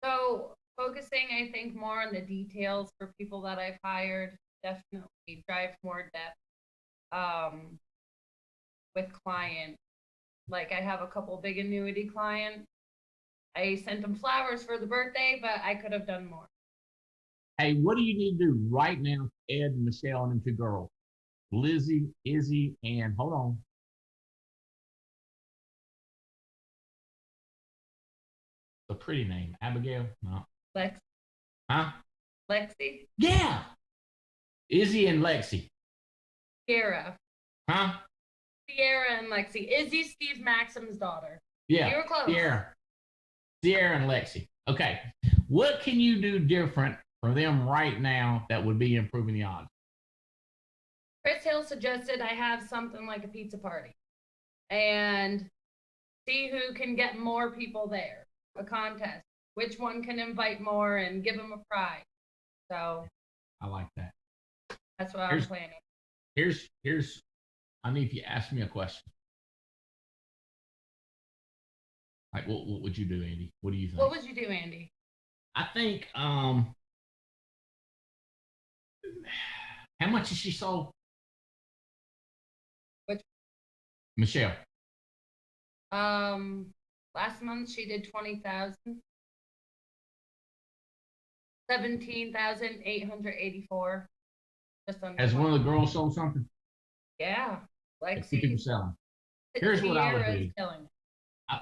So focusing, I think, more on the details for people that I've hired. Definitely drive more depth with clients. Like I have a couple big annuity clients. I sent them flowers for the birthday, but I could have done more. Hey, what do you need to do right now, Ed and Michelle and them two girls? Lizzie, Izzy, and hold on. A pretty name. Abigail? No. Lex. Huh? Lexi. Yeah. Izzy and Lexi. Sierra. Huh? Sierra and Lexi. Izzy, Steve Maxim's daughter. Yeah. You were close. Sierra and Lexi. Okay. What can you do different for them right now that would be improving the odds? Chris Hill suggested I have something like a pizza party and see who can get more people there. A contest. Which one can invite more and give them a prize. So I like that. That's what I'm planning. Here's I need you to ask me a question. Like what would you do, Andy? What do you think? What would you do, Andy? I think how much has she sold? Which Michelle. Last month she did 20,000. 17,884. Just under. Has one of the girls sold something? Yeah. Lexi. People selling. Here's what I would do.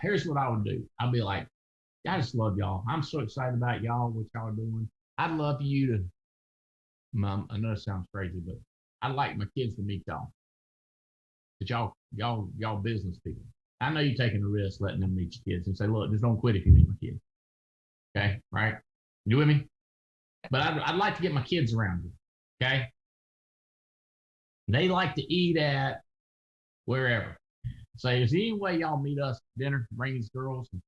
Here's what I would do. I'd be like, I just love y'all. I'm so excited about y'all, what y'all are doing. I'd love you to, Mom, I know it sounds crazy, but I'd like my kids to meet y'all. But y'all business people. I know you're taking a risk letting them meet your kids and say, look, just don't quit if you meet my kids. Okay, right? You with me? But I'd like to get my kids around you. Okay? They like to eat at wherever. Say, is there any way y'all meet us for dinner, bring these girls, and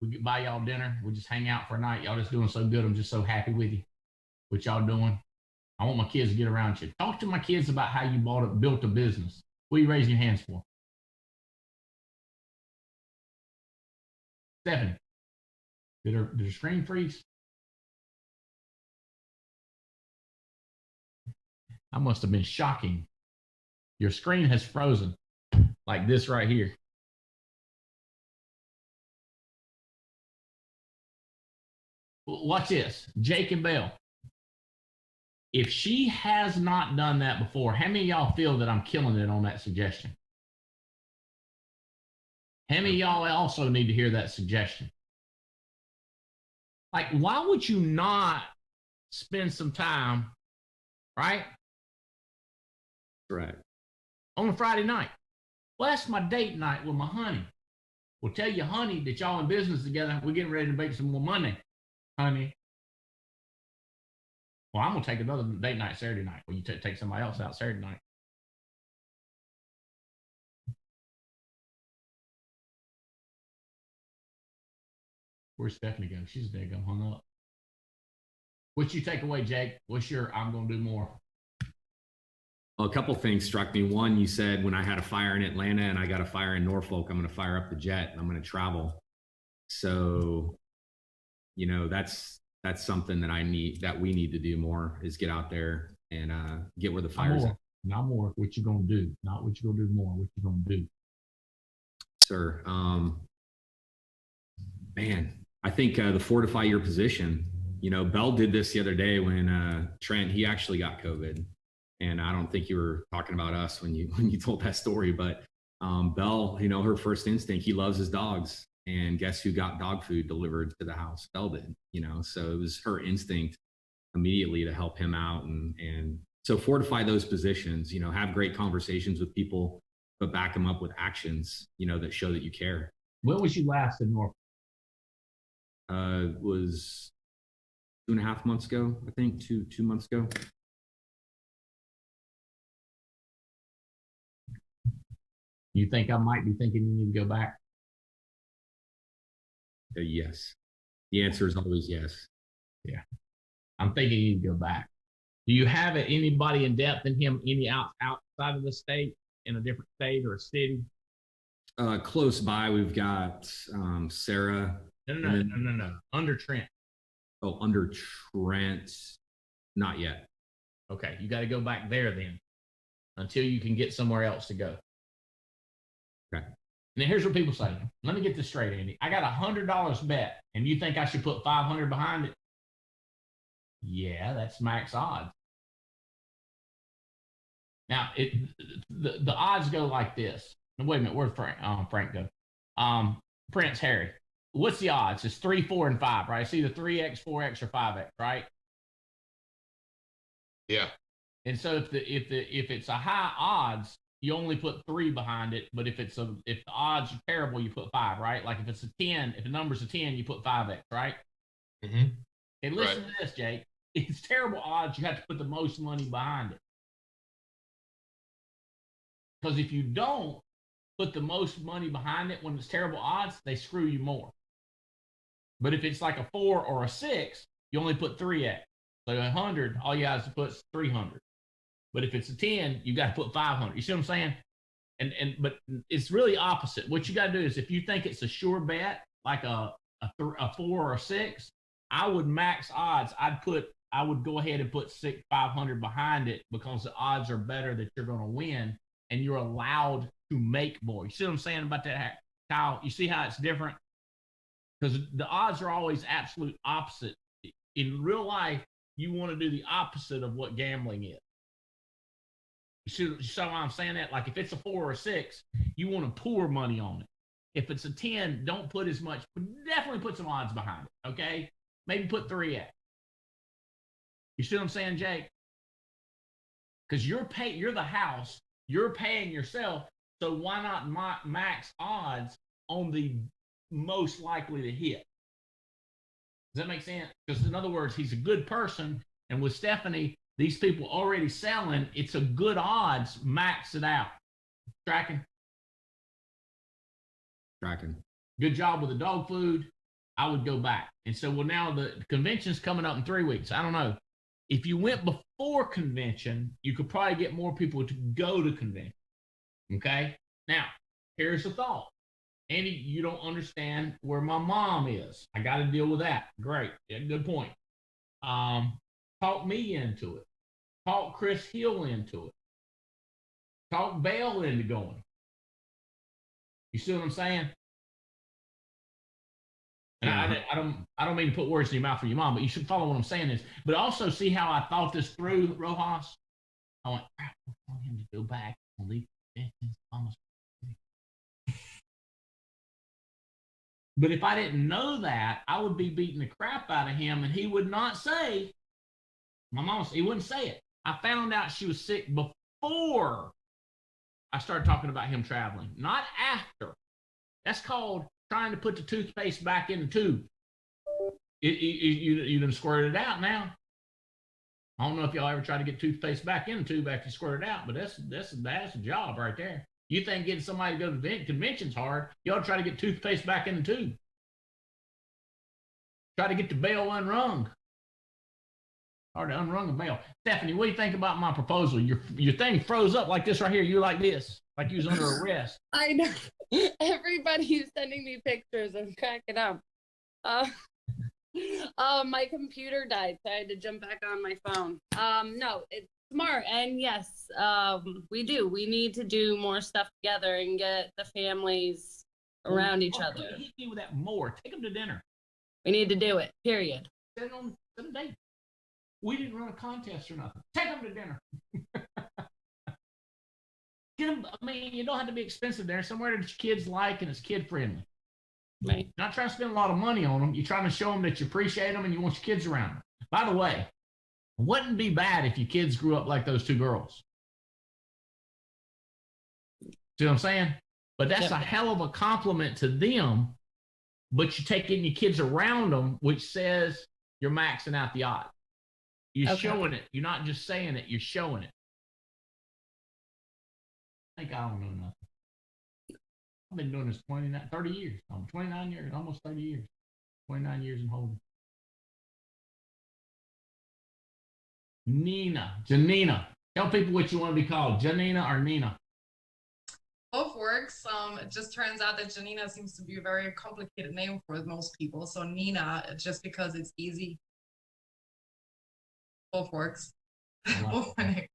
we get buy y'all dinner, we just hang out for a night. Y'all just doing so good. I'm just so happy with you. What y'all doing? I want my kids to get around you. Talk to my kids about how you built a business. What are you raising your hands for? Stephanie, did her screen freeze? I must have been shocking. Your screen has frozen like this right here. Watch this, Jake and Bell. If she has not done that before, how many of y'all feel that I'm killing it on that suggestion? How many of y'all also need to hear that suggestion? Like, why would you not spend some time, right? Right. On a Friday night. Well, that's my date night with my honey. Well, tell your honey that y'all in business together. We're getting ready to make some more money, honey. Well, I'm going to take another date night Saturday night. Well, you take somebody else out Saturday night. Where's Stephanie go? She's there, go hung up. What you take away, Jake? What's your I'm going to do more? Well, a couple things struck me. One, you said when I had a fire in Atlanta and I got a fire in Norfolk, I'm going to fire up the jet and I'm going to travel. So, you know, that's something that we need to do more, is get out there and get where the fire's at. Not more. What you gonna do? Not what you gonna do more. What you gonna do? Sir, man, I think the fortify your position. You know, Bell did this the other day when Trent, he actually got COVID, and I don't think you were talking about us when you told that story, but Bell, you know, her first instinct, he loves his dogs, and guess who got dog food delivered to the house? Bell did. You know, so it was her instinct immediately to help him out, and so fortify those positions. You know, have great conversations with people, but back them up with actions, you know, that show that you care. When was you last in Norfolk? Was 2.5 months ago, I think, two months ago. You think I might be thinking you need to go back? Yes. The answer is always yes. Yeah. I'm thinking you need to go back. Do you have anybody in depth in him, any outside of the state, in a different state or a city? Close by, we've got Sarah. No. Under Trent. Oh, under Trent, not yet. Okay, you got to go back there then, until you can get somewhere else to go. Okay. Now here's what people say. Let me get this straight, Andy. I got $100 bet, and you think I should put 500 behind it? Yeah, that's max odds. Now the odds go like this. Wait a minute, where'd Frank go? Prince Harry. What's the odds? It's 3, 4, and 5, right? It's either 3x, 4x, or 5x, right? Yeah. And so if it's a high odds, you only put 3 behind it. But if the odds are terrible, you put 5, right? Like if it's a 10, if the number's a 10, you put 5x, right? Mm-hmm. And listen to this, Jake. It's terrible odds. You have to put the most money behind it. Because if you don't put the most money behind it when it's terrible odds, they screw you more. But if it's like a 4 or a 6, you only put 3x. So 100, all you have to put is 300. But if it's a 10, you got to put 500. You see what I'm saying? But it's really opposite. What you got to do is, if you think it's a sure bet, like a 4 or a 6, I would max odds. I would go ahead and put 500 behind it, because the odds are better that you're going to win, and you're allowed to make more. You see what I'm saying about that, Kyle? You see how it's different? Because the odds are always absolute opposite. In real life, you want to do the opposite of what gambling is. You see why I'm saying that? Like if it's a 4 or a 6, you want to pour money on it. If it's a 10, don't put as much. Definitely put some odds behind it, okay? Maybe put 3x. You see what I'm saying, Jake? Because you're the house. You're paying yourself. So why not max odds on the most likely to hit? Does that make sense? Because in other words, he's a good person. And with Stephanie, these people already selling, it's a good odds, max it out. Tracking? Good job with the dog food. I would go back. And so, well, now the convention's coming up in 3 weeks. I don't know. If you went before convention, you could probably get more people to go to convention. Okay? Now, here's the thought. Andy, you don't understand where my mom is. I got to deal with that. Great. Yeah, good point. Talk me into it. Talk Chris Hill into it. Talk Bale into going. You see what I'm saying? And I don't mean to put words in your mouth for your mom, but you should follow what I'm saying is. But also see how I thought this through, Rojas. I went, crap, I want him to go back and leave. But if I didn't know that, I would be beating the crap out of him, and he would not say. My mom, he wouldn't say it. I found out she was sick before I started talking about him traveling, not after. That's called trying to put the toothpaste back in the tube. You done squirted it out now. I don't know if y'all ever try to get toothpaste back in the tube after you squirt it out, but that's a job right there. You think getting somebody to go to convention's hard? Y'all try to get toothpaste back in the tube. Try to get the bell unrung. Hard to unrung a bell. Stephanie, what do you think about my proposal? Your thing froze up like this right here. You like this, like you was under arrest. I know. Everybody's sending me pictures. I'm cracking up. My computer died, so I had to jump back on my phone. No, it's smart. And yes, we do. We need to do more stuff together and get the families around each other. Hit me with that more. Take them to dinner. We need to do it, period. Set a date. We didn't run a contest or nothing. Take them to dinner. Get them, I mean, you don't have to be expensive there. Somewhere that your kids like and it's kid friendly. Right. Not trying to spend a lot of money on them. You're trying to show them that you appreciate them and you want your kids around them. By the way, it wouldn't be bad if your kids grew up like those two girls. See what I'm saying? But that's a hell of a compliment to them. But you're taking your kids around them, which says you're maxing out the odds. You're showing it. You're not just saying it. You're showing it. I think I don't know nothing. I've been doing this 30 years. 29 years, almost 30 years. 29 years in holding. Janina. Tell people what you want to be called, Janina or Nina. Both works. It just turns out that Janina seems to be a very complicated name for most people. So Nina, just because it's easy. Both works. Both my name.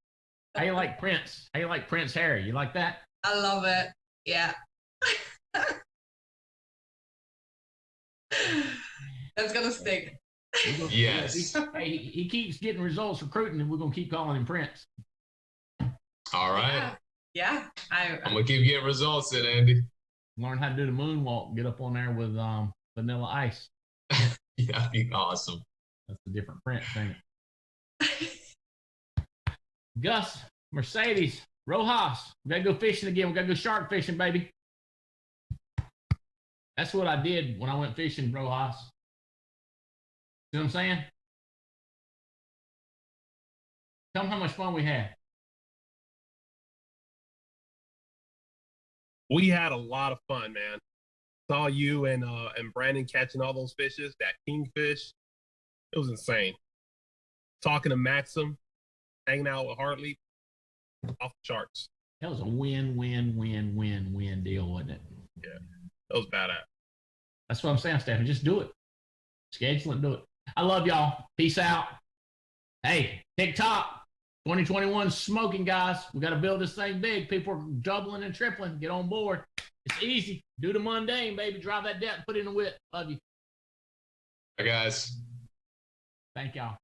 How you like Prince? How you like Prince Harry? You like that? I love it. Yeah. That's gonna stick. Yes. Hey, he keeps getting results recruiting, and we're gonna keep calling him Prince. All right. Yeah. I'm gonna keep getting results in, Andy. Learn how to do the moonwalk. Get up on there with Vanilla Ice. Yeah, that'd be awesome. That's a different Prince, ain't it? Gus, Mercedes, Rojas. We gotta go fishing again. We gotta go shark fishing, baby. That's what I did when I went fishing, Rojas. See what I'm saying? Tell them how much fun we had. We had a lot of fun, man. Saw you and Brandon catching all those fishes, that kingfish. It was insane. Talking to Maxim, hanging out with Hartley, off the charts. That was a win deal, wasn't it? Yeah, that was badass. That's what I'm saying, Stephanie. Just do it. Schedule it, do it. I love y'all. Peace out. Hey, TikTok 2021 smoking, guys. We got to build this thing big. People are doubling and tripling. Get on board. It's easy. Do the mundane, baby. Drive that debt and put it in the whip. Love you. Bye, guys. Thank y'all.